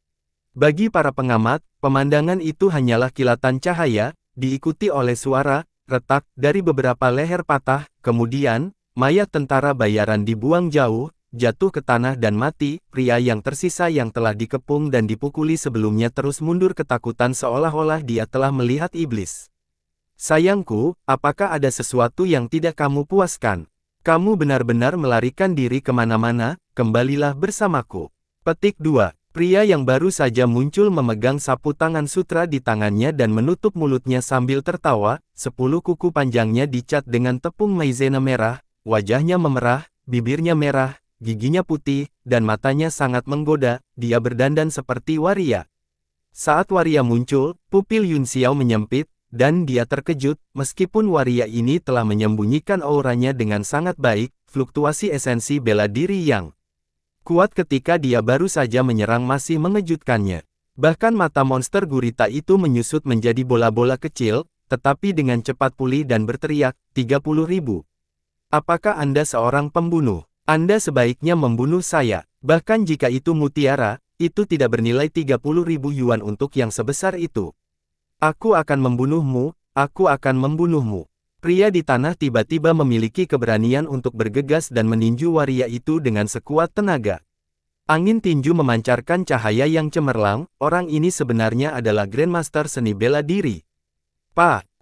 S1: Bagi para pengamat, pemandangan itu hanyalah kilatan cahaya, diikuti oleh suara retak dari beberapa leher patah, kemudian, mayat tentara bayaran dibuang jauh, jatuh ke tanah dan mati. Pria yang tersisa yang telah dikepung dan dipukuli sebelumnya terus mundur ketakutan seolah-olah dia telah melihat iblis. Sayangku, apakah ada sesuatu yang tidak kamu puaskan? Kamu benar-benar melarikan diri kemana-mana, kembalilah bersamaku. Petik 2. Pria yang baru saja muncul memegang sapu tangan sutra di tangannya dan menutup mulutnya sambil tertawa, 10 kuku panjangnya dicat dengan tepung maizena merah, wajahnya memerah, bibirnya merah, giginya putih, dan matanya sangat menggoda, dia berdandan seperti waria. Saat waria muncul, pupil Yun Xiao menyempit, dan dia terkejut, meskipun waria ini telah menyembunyikan auranya dengan sangat baik, fluktuasi esensi bela diri yang kuat ketika dia baru saja menyerang masih mengejutkannya. Bahkan mata monster gurita itu menyusut menjadi bola-bola kecil, tetapi dengan cepat pulih dan berteriak, 30.000. Apakah Anda seorang pembunuh? Anda sebaiknya membunuh saya. Bahkan jika itu mutiara, itu tidak bernilai 30.000 yuan untuk yang sebesar itu. Aku akan membunuhmu, aku akan membunuhmu. Pria di tanah tiba-tiba memiliki keberanian untuk bergegas dan meninju waria itu dengan sekuat tenaga. Angin tinju memancarkan cahaya yang cemerlang, orang ini sebenarnya adalah Grandmaster seni bela diri.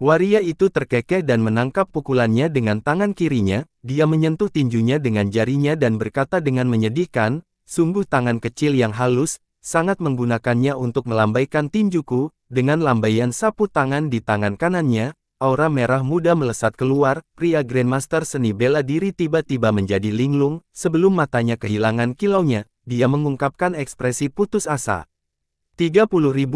S1: Waria itu terkekeh dan menangkap pukulannya dengan tangan kirinya, dia menyentuh tinjunya dengan jarinya dan berkata dengan menyedihkan, sungguh tangan kecil yang halus, sangat menggunakannya untuk melambaikan tinjuku, dengan lambaian sapu tangan di tangan kanannya. Aura merah muda melesat keluar, pria Grandmaster seni bela diri tiba-tiba menjadi linglung, sebelum matanya kehilangan kilaunya, dia mengungkapkan ekspresi putus asa. 30.000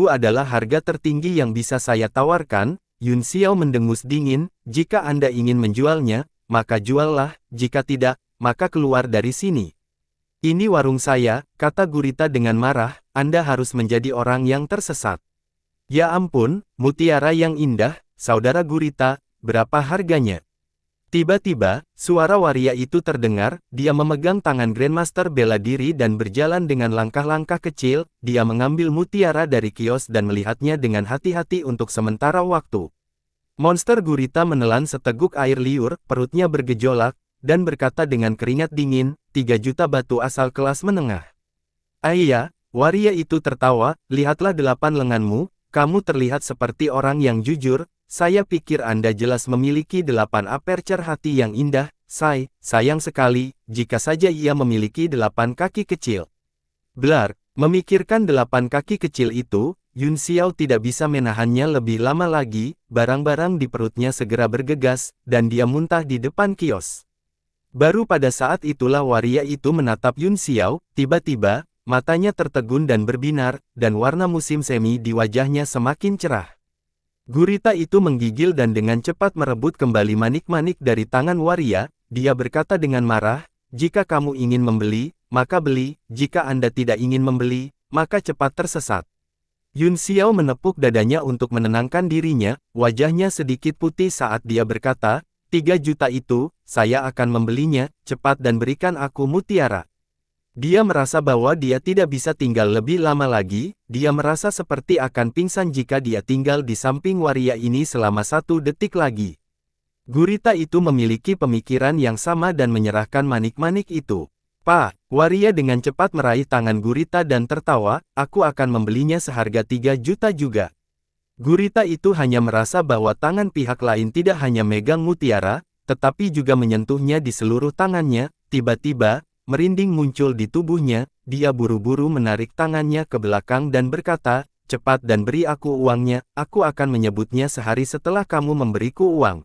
S1: adalah harga tertinggi yang bisa saya tawarkan, Yun Xiao mendengus dingin, jika Anda ingin menjualnya, maka juallah, jika tidak, maka keluar dari sini. Ini warung saya, kata gurita dengan marah, Anda harus menjadi orang yang tersesat. Ya ampun, mutiara yang indah, saudara gurita, berapa harganya? Tiba-tiba, suara waria itu terdengar, dia memegang tangan Grandmaster bela diri dan berjalan dengan langkah-langkah kecil, dia mengambil mutiara dari kios dan melihatnya dengan hati-hati untuk sementara waktu. Monster gurita menelan seteguk air liur, perutnya bergejolak, dan berkata dengan keringat dingin, 3 juta batu asal kelas menengah. Iya, waria itu tertawa, lihatlah 8 lenganmu, kamu terlihat seperti orang yang jujur. Saya pikir Anda jelas memiliki 8 aperture hati yang indah, sayang sekali, jika saja ia memiliki 8 kaki kecil. Blar, memikirkan 8 kaki kecil itu, Yun Xiao tidak bisa menahannya lebih lama lagi, barang-barang di perutnya segera bergegas, dan dia muntah di depan kios. Baru pada saat itulah waria itu menatap Yun Xiao, tiba-tiba, matanya tertegun dan berbinar, dan warna musim semi di wajahnya semakin cerah. Gurita itu menggigil dan dengan cepat merebut kembali manik-manik dari tangan waria, dia berkata dengan marah, jika kamu ingin membeli, maka beli, jika Anda tidak ingin membeli, maka cepat tersesat. Yun Xiao menepuk dadanya untuk menenangkan dirinya, wajahnya sedikit putih saat dia berkata, 3 juta itu, saya akan membelinya, cepat dan berikan aku mutiara. Dia merasa bahwa dia tidak bisa tinggal lebih lama lagi, dia merasa seperti akan pingsan jika dia tinggal di samping waria ini selama 1 detik lagi. Gurita itu memiliki pemikiran yang sama dan menyerahkan manik-manik itu. Waria dengan cepat meraih tangan gurita dan tertawa, aku akan membelinya seharga 3 juta juga. Gurita itu hanya merasa bahwa tangan pihak lain tidak hanya megang mutiara, tetapi juga menyentuhnya di seluruh tangannya, tiba-tiba, merinding muncul di tubuhnya, dia buru-buru menarik tangannya ke belakang dan berkata, cepat dan beri aku uangnya, aku akan menyebutnya sehari setelah kamu memberiku uang.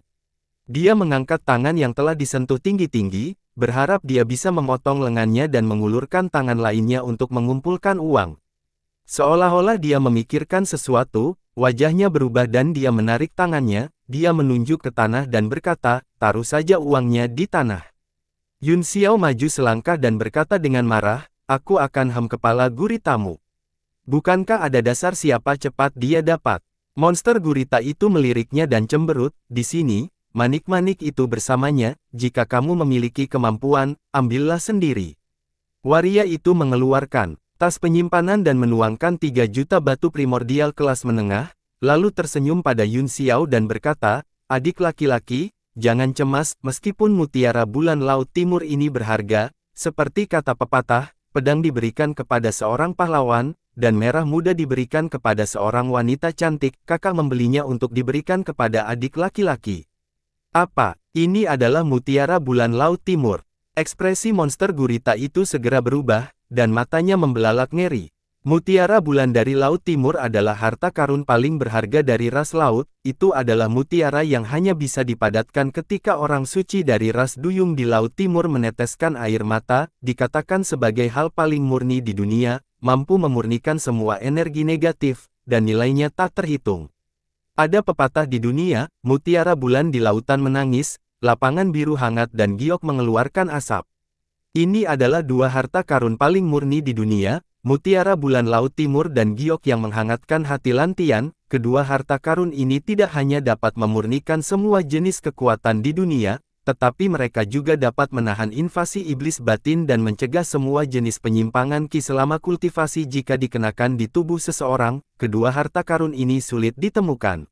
S1: Dia mengangkat tangan yang telah disentuh tinggi-tinggi, berharap dia bisa memotong lengannya dan mengulurkan tangan lainnya untuk mengumpulkan uang. Seolah-olah dia memikirkan sesuatu, wajahnya berubah dan dia menarik tangannya, dia menunjuk ke tanah dan berkata, taruh saja uangnya di tanah. Yun Xiao maju selangkah dan berkata dengan marah, aku akan kepala guritamu. Bukankah ada dasar siapa cepat dia dapat? Monster gurita itu meliriknya dan cemberut, di sini, manik-manik itu bersamanya, jika kamu memiliki kemampuan, ambillah sendiri. Waria itu mengeluarkan tas penyimpanan dan menuangkan 3 juta batu primordial kelas menengah, lalu tersenyum pada Yun Xiao dan berkata, adik laki-laki, jangan cemas, meskipun mutiara bulan laut timur ini berharga, seperti kata pepatah, pedang diberikan kepada seorang pahlawan, dan merah muda diberikan kepada seorang wanita cantik, kakak membelinya untuk diberikan kepada adik laki-laki. Apa? Ini adalah mutiara bulan laut timur. Ekspresi monster gurita itu segera berubah, dan matanya membelalak ngeri. Mutiara bulan dari Laut Timur adalah harta karun paling berharga dari ras laut, itu adalah mutiara yang hanya bisa dipadatkan ketika orang suci dari ras duyung di Laut Timur meneteskan air mata, dikatakan sebagai hal paling murni di dunia, mampu memurnikan semua energi negatif, dan nilainya tak terhitung. Ada pepatah di dunia, mutiara bulan di lautan menangis, lapangan biru hangat dan giok mengeluarkan asap. Ini adalah dua harta karun paling murni di dunia, mutiara bulan Laut Timur dan giok yang menghangatkan hati Lantian. Kedua harta karun ini tidak hanya dapat memurnikan semua jenis kekuatan di dunia, tetapi mereka juga dapat menahan invasi iblis batin dan mencegah semua jenis penyimpangan ki selama kultivasi jika dikenakan di tubuh seseorang. Kedua harta karun ini sulit ditemukan.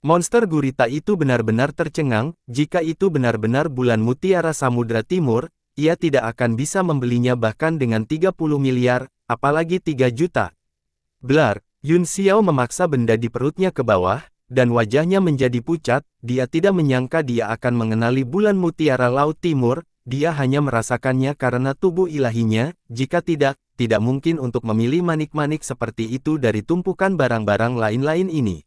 S1: Monster gurita itu benar-benar tercengang, jika itu benar-benar bulan mutiara Samudra Timur, ia tidak akan bisa membelinya bahkan dengan 30 miliar, apalagi 3 juta. Blar, Yun Xiao memaksa benda di perutnya ke bawah, dan wajahnya menjadi pucat. Dia tidak menyangka dia akan mengenali bulan mutiara Laut Timur, dia hanya merasakannya karena tubuh ilahinya, jika tidak mungkin untuk memilih manik-manik seperti itu dari tumpukan barang-barang lain-lain ini.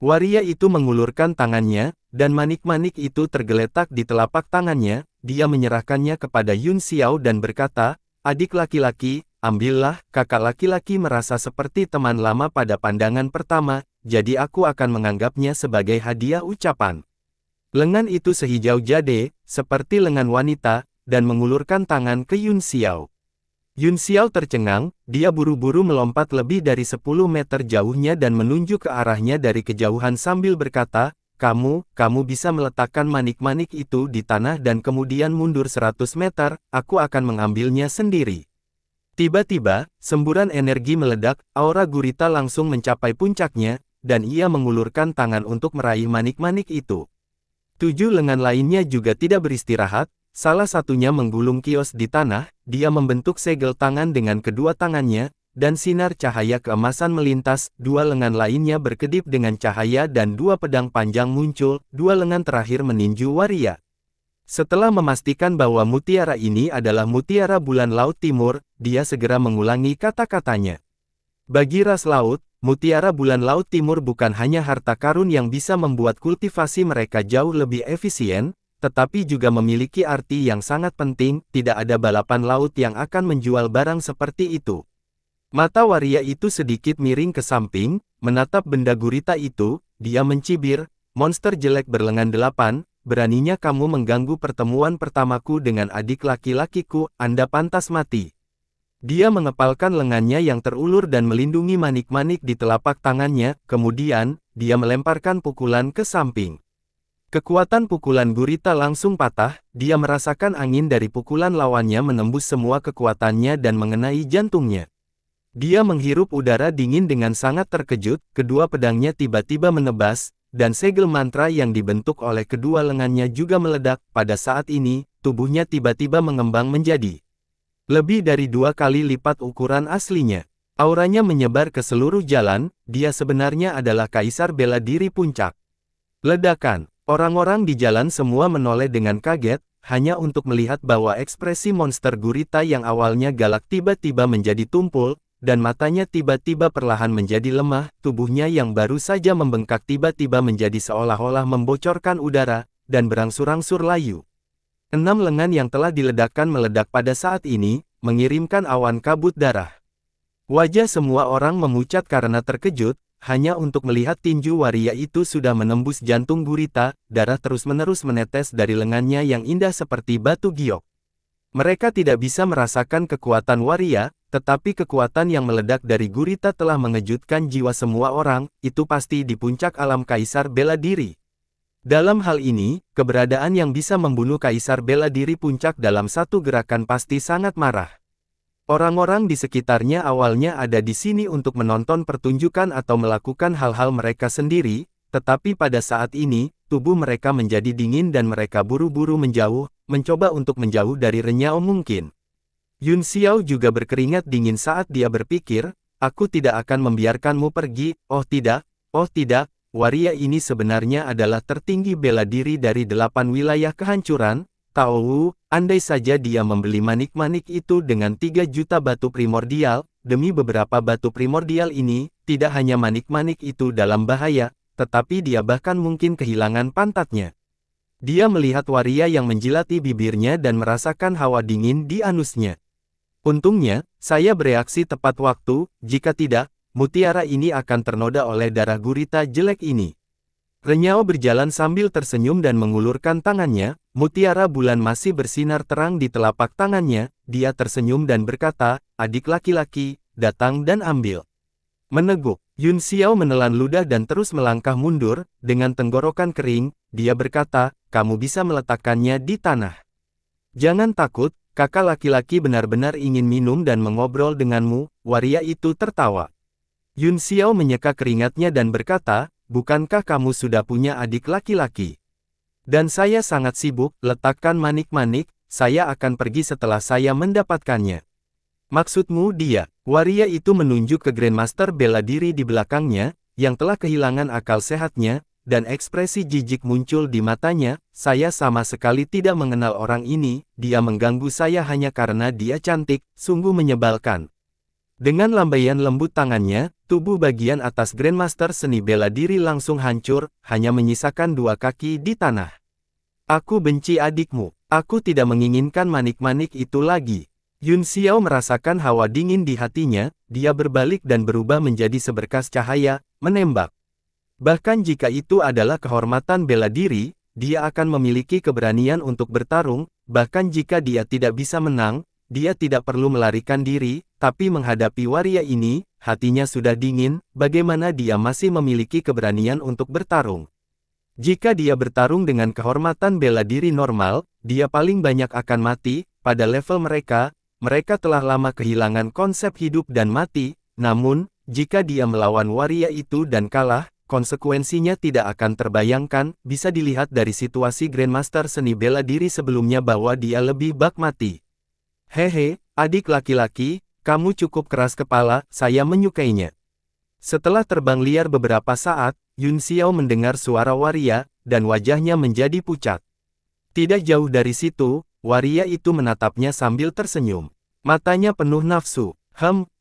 S1: Waria itu mengulurkan tangannya, dan manik-manik itu tergeletak di telapak tangannya. Dia menyerahkannya kepada Yun Xiao dan berkata, "Adik laki-laki, ambillah." Kakak laki-laki merasa seperti teman lama pada pandangan pertama, jadi aku akan menganggapnya sebagai hadiah ucapan. Lengan itu sehijau jade, seperti lengan wanita, dan mengulurkan tangan ke Yun Xiao. Yun Xiao tercengang, dia buru-buru melompat lebih dari 10 meter jauhnya dan menunjuk ke arahnya dari kejauhan sambil berkata, kamu bisa meletakkan manik-manik itu di tanah dan kemudian mundur 100 meter, aku akan mengambilnya sendiri." Tiba-tiba, semburan energi meledak, aura gurita langsung mencapai puncaknya, dan ia mengulurkan tangan untuk meraih manik-manik itu. 7 lengan lainnya juga tidak beristirahat, salah satunya menggulung kios di tanah, dia membentuk segel tangan dengan kedua tangannya, dan sinar cahaya keemasan melintas, 2 lengan lainnya berkedip dengan cahaya dan 2 pedang panjang muncul, 2 lengan terakhir meninju Waria. Setelah memastikan bahwa mutiara ini adalah mutiara bulan Laut Timur, dia segera mengulangi kata-katanya. Bagi ras laut, mutiara bulan Laut Timur bukan hanya harta karun yang bisa membuat kultivasi mereka jauh lebih efisien, tetapi juga memiliki arti yang sangat penting. Tidak ada balapan laut yang akan menjual barang seperti itu. Mata Waria itu sedikit miring ke samping, menatap benda gurita itu, dia mencibir, "Monster jelek berlengan 8, beraninya kamu mengganggu pertemuan pertamaku dengan adik laki-lakiku, Anda pantas mati." Dia mengepalkan lengannya yang terulur dan melindungi manik-manik di telapak tangannya, kemudian, dia melemparkan pukulan ke samping. Kekuatan pukulan gurita langsung patah, dia merasakan angin dari pukulan lawannya menembus semua kekuatannya dan mengenai jantungnya. Dia menghirup udara dingin dengan sangat terkejut, kedua pedangnya tiba-tiba menebas, dan segel mantra yang dibentuk oleh kedua lengannya juga meledak. Pada saat ini, tubuhnya tiba-tiba mengembang menjadi lebih dari 2 kali lipat ukuran aslinya. Auranya menyebar ke seluruh jalan, dia sebenarnya adalah kaisar bela diri puncak. Ledakan. Orang-orang di jalan semua menoleh dengan kaget, hanya untuk melihat bahwa ekspresi monster gurita yang awalnya galak tiba-tiba menjadi tumpul, dan matanya tiba-tiba perlahan menjadi lemah, tubuhnya yang baru saja membengkak tiba-tiba menjadi seolah-olah membocorkan udara, dan berangsur-angsur layu. 6 lengan yang telah diledakkan meledak pada saat ini, mengirimkan awan kabut darah. Wajah semua orang memucat karena terkejut, hanya untuk melihat tinju Waria itu sudah menembus jantung gurita, darah terus-menerus menetes dari lengannya yang indah seperti batu giok. Mereka tidak bisa merasakan kekuatan Waria, tetapi kekuatan yang meledak dari gurita telah mengejutkan jiwa semua orang, itu pasti di puncak alam kaisar bela diri. Dalam hal ini, keberadaan yang bisa membunuh kaisar bela diri puncak dalam satu gerakan pasti sangat marah. Orang-orang di sekitarnya awalnya ada di sini untuk menonton pertunjukan atau melakukan hal-hal mereka sendiri, tetapi pada saat ini, tubuh mereka menjadi dingin dan mereka buru-buru menjauh, mencoba untuk menjauh dari renyah mungkin. Yun Xiao juga berkeringat dingin saat dia berpikir, aku tidak akan membiarkanmu pergi. Oh tidak, Waria ini sebenarnya adalah tertinggi bela diri dari 8 wilayah kehancuran, Tao Wu, andai saja dia membeli manik-manik itu dengan 3 juta batu primordial, demi beberapa batu primordial ini, tidak hanya manik-manik itu dalam bahaya, tetapi dia bahkan mungkin kehilangan pantatnya. Dia melihat waria yang menjilati bibirnya dan merasakan hawa dingin di anusnya. Untungnya, saya bereaksi tepat waktu, jika tidak, mutiara ini akan ternoda oleh darah gurita jelek ini. Renyao berjalan sambil tersenyum dan mengulurkan tangannya, mutiara bulan masih bersinar terang di telapak tangannya, dia tersenyum dan berkata, adik laki-laki, datang dan ambil. Meneguk, Yun Xiao menelan ludah dan terus melangkah mundur, dengan tenggorokan kering, dia berkata, kamu bisa meletakkannya di tanah. Jangan takut, kakak laki-laki benar-benar ingin minum dan mengobrol denganmu, waria itu tertawa. Yun Xiao menyeka keringatnya dan berkata, bukankah kamu sudah punya adik laki-laki? Dan saya sangat sibuk, letakkan manik-manik, saya akan pergi setelah saya mendapatkannya. Maksudmu dia? Waria itu menunjuk ke Grandmaster bela diri di belakangnya, yang telah kehilangan akal sehatnya, dan ekspresi jijik muncul di matanya, saya sama sekali tidak mengenal orang ini, dia mengganggu saya hanya karena dia cantik, sungguh menyebalkan. Dengan lambaian lembut tangannya, tubuh bagian atas Grandmaster seni bela diri langsung hancur, hanya menyisakan 2 kaki di tanah. Aku benci adikmu, aku tidak menginginkan manik-manik itu lagi. Yun Xiao merasakan hawa dingin di hatinya, dia berbalik dan berubah menjadi seberkas cahaya, menembak. Bahkan jika itu adalah kehormatan bela diri, dia akan memiliki keberanian untuk bertarung, bahkan jika dia tidak bisa menang, dia tidak perlu melarikan diri, tapi menghadapi waria ini, hatinya sudah dingin, bagaimana dia masih memiliki keberanian untuk bertarung. Jika dia bertarung dengan kehormatan bela diri normal, dia paling banyak akan mati, pada level mereka telah lama kehilangan konsep hidup dan mati, namun, jika dia melawan waria itu dan kalah, konsekuensinya tidak akan terbayangkan, bisa dilihat dari situasi Grandmaster seni bela diri sebelumnya bahwa dia lebih bak mati. Hehe, adik laki-laki, kamu cukup keras kepala, saya menyukainya. Setelah terbang liar beberapa saat, Yun Xiao mendengar suara waria, dan wajahnya menjadi pucat. Tidak jauh dari situ, waria itu menatapnya sambil tersenyum. Matanya penuh nafsu.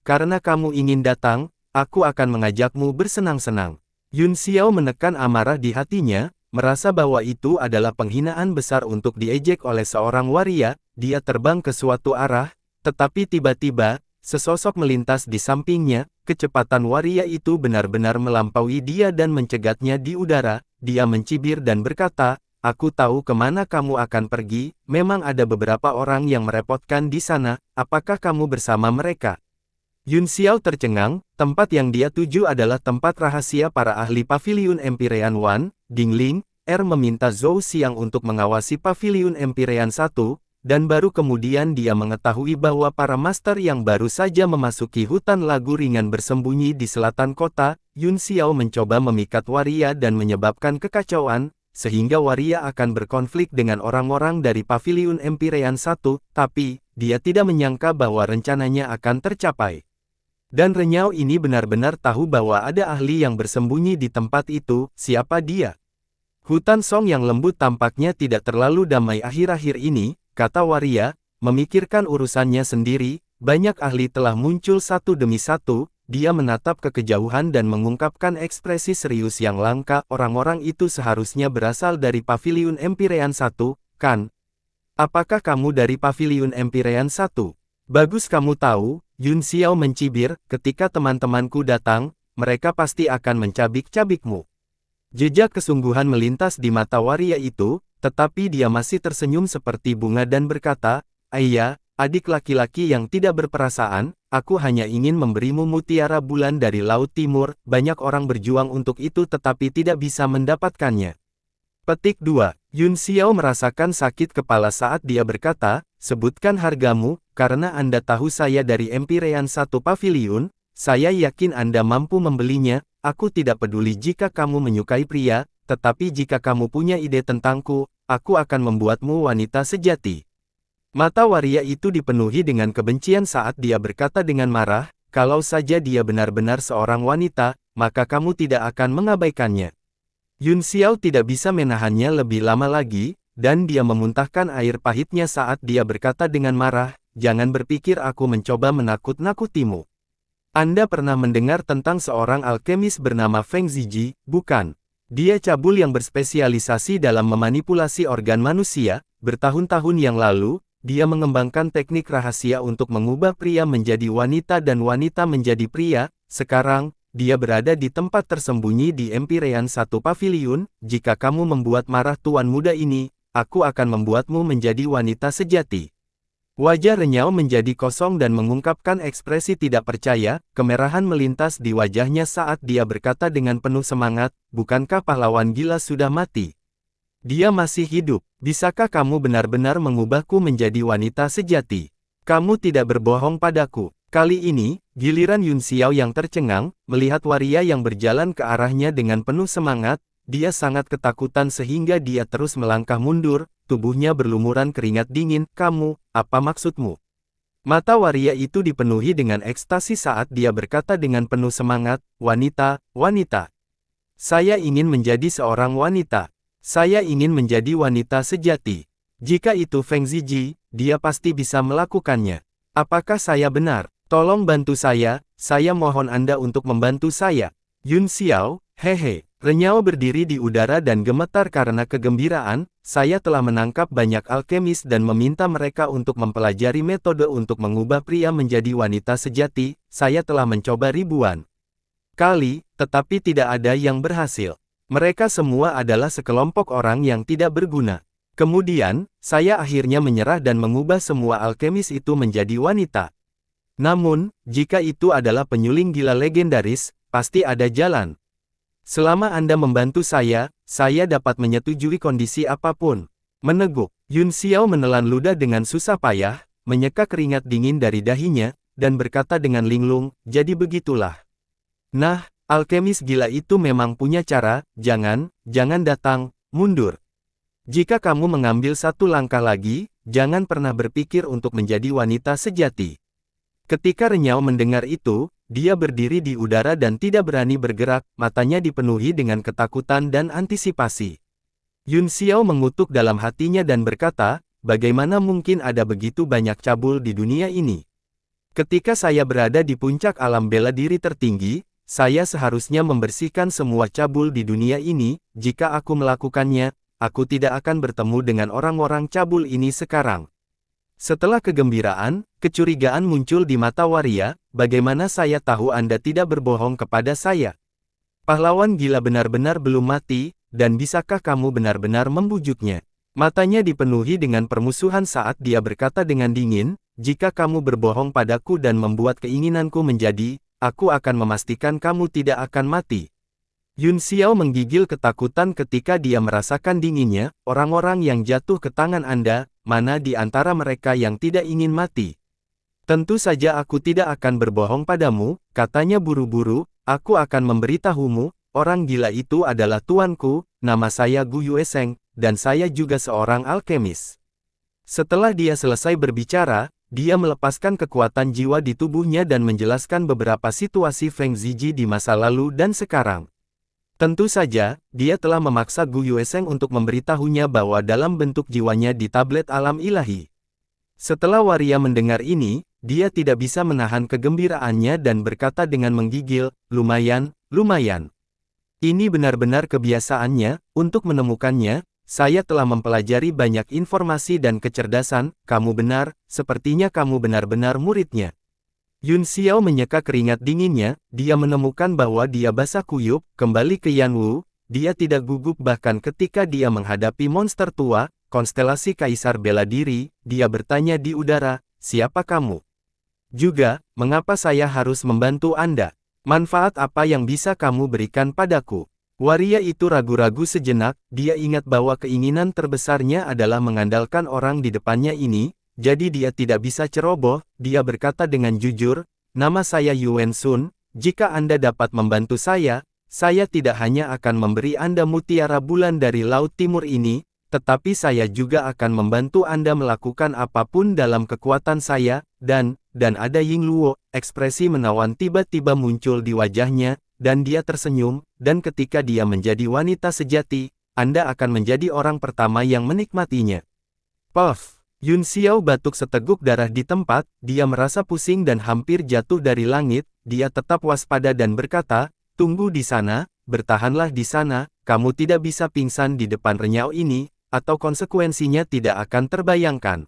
S1: Karena kamu ingin datang, aku akan mengajakmu bersenang-senang. Yun Xiao menekan amarah di hatinya, merasa bahwa itu adalah penghinaan besar untuk diejek oleh seorang waria. Dia terbang ke suatu arah, tetapi tiba-tiba, sesosok melintas di sampingnya, kecepatan waria itu benar-benar melampaui dia dan mencegatnya di udara, dia mencibir dan berkata, aku tahu kemana kamu akan pergi, memang ada beberapa orang yang merepotkan di sana, apakah kamu bersama mereka? Yun Xiao tercengang, tempat yang dia tuju adalah tempat rahasia para ahli Paviliun Empyrean One, Dingling, meminta Zhou Xiang untuk mengawasi Paviliun Empyrean 1, dan baru kemudian dia mengetahui bahwa para master yang baru saja memasuki hutan lagu ringan bersembunyi di selatan kota. Yun Xiao mencoba memikat waria dan menyebabkan kekacauan, sehingga waria akan berkonflik dengan orang-orang dari Paviliun Empyrean 1, tapi, dia tidak menyangka bahwa rencananya akan tercapai. Dan Renyao ini benar-benar tahu bahwa ada ahli yang bersembunyi di tempat itu, siapa dia? Hutan Song yang lembut tampaknya tidak terlalu damai akhir-akhir ini, kata waria, memikirkan urusannya sendiri, banyak ahli telah muncul satu demi satu, dia menatap ke kejauhan dan mengungkapkan ekspresi serius yang langka, orang-orang itu seharusnya berasal dari Paviliun Empyrean 1, kan? Apakah kamu dari Paviliun Empyrean 1? Bagus kamu tahu, Yun Xiao mencibir, ketika teman-temanku datang, mereka pasti akan mencabik-cabikmu. Jejak kesungguhan melintas di mata waria itu, tetapi dia masih tersenyum seperti bunga dan berkata, Ayah, adik laki-laki yang tidak berperasaan, aku hanya ingin memberimu mutiara bulan dari Laut Timur, banyak orang berjuang untuk itu tetapi tidak bisa mendapatkannya. Petik 2. Yun Xiao merasakan sakit kepala saat dia berkata, sebutkan hargamu, karena Anda tahu saya dari Empyrean 1 Paviliun, saya yakin Anda mampu membelinya, aku tidak peduli jika kamu menyukai pria, tetapi jika kamu punya ide tentangku, aku akan membuatmu wanita sejati. Mata waria itu dipenuhi dengan kebencian saat dia berkata dengan marah, kalau saja dia benar-benar seorang wanita, maka kamu tidak akan mengabaikannya. Yun Xiao tidak bisa menahannya lebih lama lagi, dan dia memuntahkan air pahitnya saat dia berkata dengan marah, "Jangan berpikir aku mencoba menakut-nakutimu. Anda pernah mendengar tentang seorang alkemis bernama Feng Ziji, bukan? Dia cabul yang berspesialisasi dalam memanipulasi organ manusia. Bertahun-tahun yang lalu, dia mengembangkan teknik rahasia untuk mengubah pria menjadi wanita dan wanita menjadi pria. Sekarang, dia berada di tempat tersembunyi di Empyrean Satu Paviliun. Jika kamu membuat marah tuan muda ini, aku akan membuatmu menjadi wanita sejati." Wajah Renyao menjadi kosong dan mengungkapkan ekspresi tidak percaya. Kemerahan melintas di wajahnya saat dia berkata dengan penuh semangat, "Bukankah pahlawan gila sudah mati? Dia masih hidup. Bisakah kamu benar-benar mengubahku menjadi wanita sejati? Kamu tidak berbohong padaku." Kali ini, giliran Yun Xiao yang tercengang, melihat waria yang berjalan ke arahnya dengan penuh semangat. Dia sangat ketakutan sehingga dia terus melangkah mundur, tubuhnya berlumuran keringat dingin. "Kamu, apa maksudmu?" Mata waria itu dipenuhi dengan ekstasi saat dia berkata dengan penuh semangat, "Wanita, wanita. Saya ingin menjadi seorang wanita. Saya ingin menjadi wanita sejati. Jika itu Feng Ziji, dia pasti bisa melakukannya. Apakah saya benar? Tolong bantu saya mohon Anda untuk membantu saya." Yun Xiao, hehe. Renyao berdiri di udara dan gemetar karena kegembiraan. "Saya telah menangkap banyak alkemis dan meminta mereka untuk mempelajari metode untuk mengubah pria menjadi wanita sejati. Saya telah mencoba ribuan kali, tetapi tidak ada yang berhasil. Mereka semua adalah sekelompok orang yang tidak berguna. Kemudian, saya akhirnya menyerah dan mengubah semua alkemis itu menjadi wanita. Namun, jika itu adalah penyuling gila legendaris, pasti ada jalan. Selama Anda membantu saya dapat menyetujui kondisi apapun." Meneguk, Yun Xiao menelan ludah dengan susah payah, menyeka keringat dingin dari dahinya, dan berkata dengan linglung, "Jadi begitulah. Nah, alkemis gila itu memang punya cara. Jangan datang, mundur. Jika kamu mengambil satu langkah lagi, jangan pernah berpikir untuk menjadi wanita sejati." Ketika Renyao mendengar itu, dia berdiri di udara dan tidak berani bergerak, matanya dipenuhi dengan ketakutan dan antisipasi. Yun Xiao mengutuk dalam hatinya dan berkata, "Bagaimana mungkin ada begitu banyak cabul di dunia ini? Ketika saya berada di puncak alam bela diri tertinggi, saya seharusnya membersihkan semua cabul di dunia ini. Jika aku melakukannya, aku tidak akan bertemu dengan orang-orang cabul ini sekarang." Setelah kegembiraan, kecurigaan muncul di mata waria. "Bagaimana saya tahu Anda tidak berbohong kepada saya? Pahlawan gila benar-benar belum mati, dan bisakah kamu benar-benar membujuknya?" Matanya dipenuhi dengan permusuhan saat dia berkata dengan dingin, "Jika kamu berbohong padaku dan membuat keinginanku menjadi, aku akan memastikan kamu tidak akan mati." Yun Xiao menggigil ketakutan ketika dia merasakan dinginnya. "Orang-orang yang jatuh ke tangan Anda, mana di antara mereka yang tidak ingin mati?" "Tentu saja aku tidak akan berbohong padamu," katanya buru-buru. "Aku akan memberitahumu, orang gila itu adalah tuanku, nama saya Gu Yueseng, dan saya juga seorang alkemis." Setelah dia selesai berbicara, dia melepaskan kekuatan jiwa di tubuhnya dan menjelaskan beberapa situasi Feng Ziji di masa lalu dan sekarang. Tentu saja, dia telah memaksa Gu Yueseng untuk memberitahunya bahwa dalam bentuk jiwanya di tablet alam ilahi. Setelah waria mendengar ini, dia tidak bisa menahan kegembiraannya dan berkata dengan menggigil, lumayan. Ini benar-benar kebiasaannya. Untuk menemukannya, saya telah mempelajari banyak informasi dan kecerdasan. Kamu benar, sepertinya kamu benar-benar muridnya." Yun Xiao menyeka keringat dinginnya. Dia menemukan bahwa dia basah kuyup. Kembali ke Yan Wu, dia tidak gugup bahkan ketika dia menghadapi monster tua, konstelasi Kaisar Bela Diri. Dia bertanya di udara, "Siapa kamu? Juga, mengapa saya harus membantu Anda? Manfaat apa yang bisa kamu berikan padaku?" Waria itu ragu-ragu sejenak. Dia ingat bahwa keinginan terbesarnya adalah mengandalkan orang di depannya ini. Jadi dia tidak bisa ceroboh. Dia berkata dengan jujur, "Nama saya Yuen Sun. Jika Anda dapat membantu saya tidak hanya akan memberi Anda mutiara bulan dari Laut Timur ini, tetapi saya juga akan membantu Anda melakukan apapun dalam kekuatan saya." Dan ada Ying Luo. Ekspresi menawan tiba-tiba muncul di wajahnya, dan dia tersenyum. "Dan ketika dia menjadi wanita sejati, Anda akan menjadi orang pertama yang menikmatinya. Puff! Yun Xiao batuk seteguk darah di tempat, dia merasa pusing dan hampir jatuh dari langit, dia tetap waspada dan berkata, tunggu di sana, bertahanlah di sana, kamu tidak bisa pingsan di depan renyau ini, atau konsekuensinya tidak akan terbayangkan.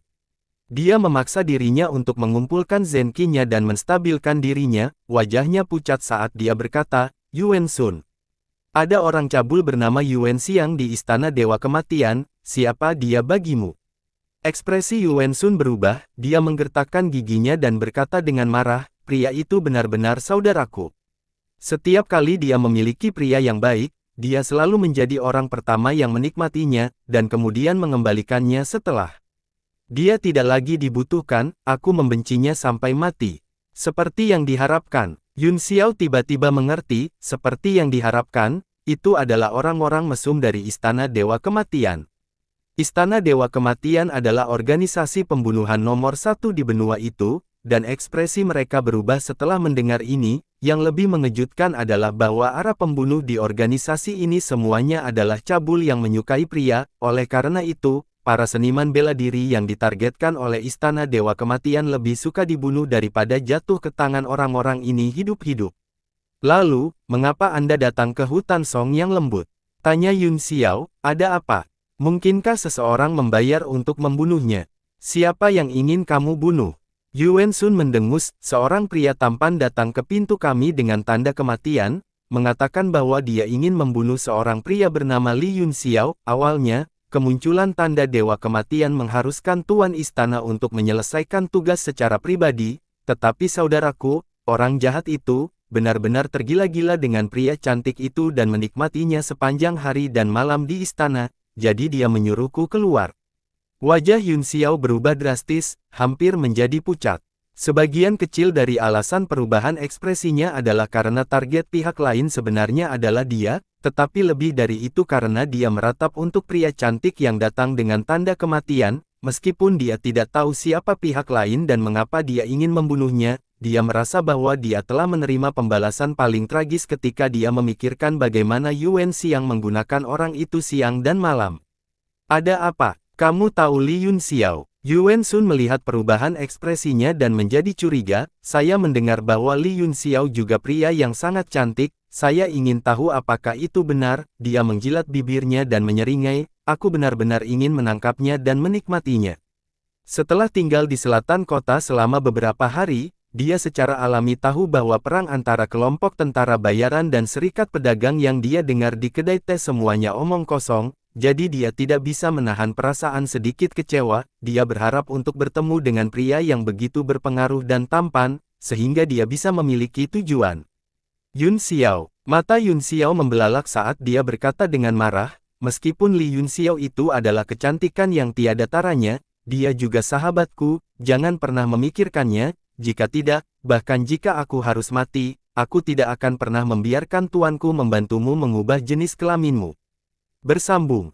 S1: Dia memaksa dirinya untuk mengumpulkan zenki-nya dan menstabilkan dirinya, wajahnya pucat saat dia berkata, Yuan Sun. Ada orang cabul bernama Yuan Xiang di Istana Dewa Kematian, siapa dia bagimu? Ekspresi Yuan Sun berubah, dia menggertakkan giginya dan berkata dengan marah, pria itu benar-benar saudaraku. Setiap kali dia memiliki pria yang baik, dia selalu menjadi orang pertama yang menikmatinya, dan kemudian mengembalikannya setelah. Dia tidak lagi dibutuhkan, aku membencinya sampai mati. Seperti yang diharapkan, Yun Xiao tiba-tiba mengerti, seperti yang diharapkan, itu adalah orang-orang mesum dari Istana Dewa Kematian. Istana Dewa Kematian adalah organisasi pembunuhan nomor 1 di benua itu, dan ekspresi mereka berubah setelah mendengar ini. Yang lebih mengejutkan adalah bahwa para pembunuh di organisasi ini semuanya adalah cabul yang menyukai pria, oleh karena itu, para seniman bela diri yang ditargetkan oleh Istana Dewa Kematian lebih suka dibunuh daripada jatuh ke tangan orang-orang ini hidup-hidup. Lalu, mengapa Anda datang ke hutan Song yang lembut? Tanya Yun Xiao, ada apa? Mungkinkah seseorang membayar untuk membunuhnya? Siapa yang ingin kamu bunuh? Yuan Sun mendengus, seorang pria tampan datang ke pintu kami dengan tanda kematian, mengatakan bahwa dia ingin membunuh seorang pria bernama Li Yun Xiao. Awalnya, kemunculan tanda Dewa Kematian mengharuskan Tuan Istana untuk menyelesaikan tugas secara pribadi, tetapi saudaraku, orang jahat itu, benar-benar tergila-gila dengan pria cantik itu dan menikmatinya sepanjang hari dan malam di istana, jadi dia menyuruhku keluar. Wajah Yun Xiao berubah drastis, hampir menjadi pucat. Sebagian kecil dari alasan perubahan ekspresinya adalah karena target pihak lain sebenarnya adalah dia, tetapi lebih dari itu karena dia meratap untuk pria cantik yang datang dengan tanda kematian, meskipun dia tidak tahu siapa pihak lain dan mengapa dia ingin membunuhnya, dia merasa bahwa dia telah menerima pembalasan paling tragis ketika dia memikirkan bagaimana Yuan Xiang menggunakan orang itu siang dan malam. Ada apa? Kamu tahu Li Yun Xiao? Yuan Sun melihat perubahan ekspresinya dan menjadi curiga, saya mendengar bahwa Li Yun Xiao juga pria yang sangat cantik, saya ingin tahu apakah itu benar, dia menjilat bibirnya dan menyeringai, aku benar-benar ingin menangkapnya dan menikmatinya. Setelah tinggal di selatan kota selama beberapa hari, dia secara alami tahu bahwa perang antara kelompok tentara bayaran dan serikat pedagang yang dia dengar di kedai teh semuanya omong kosong, jadi dia tidak bisa menahan perasaan sedikit kecewa, dia berharap untuk bertemu dengan pria yang begitu berpengaruh dan tampan, sehingga dia bisa memiliki tujuan. Yun Xiao, mata Yun Xiao membelalak saat dia berkata dengan marah, meskipun Li Yun Xiao itu adalah kecantikan yang tiada taranya, dia juga sahabatku, jangan pernah memikirkannya, jika tidak, bahkan jika aku harus mati, aku tidak akan pernah membiarkan tuanku membantumu mengubah jenis kelaminmu. Bersambung.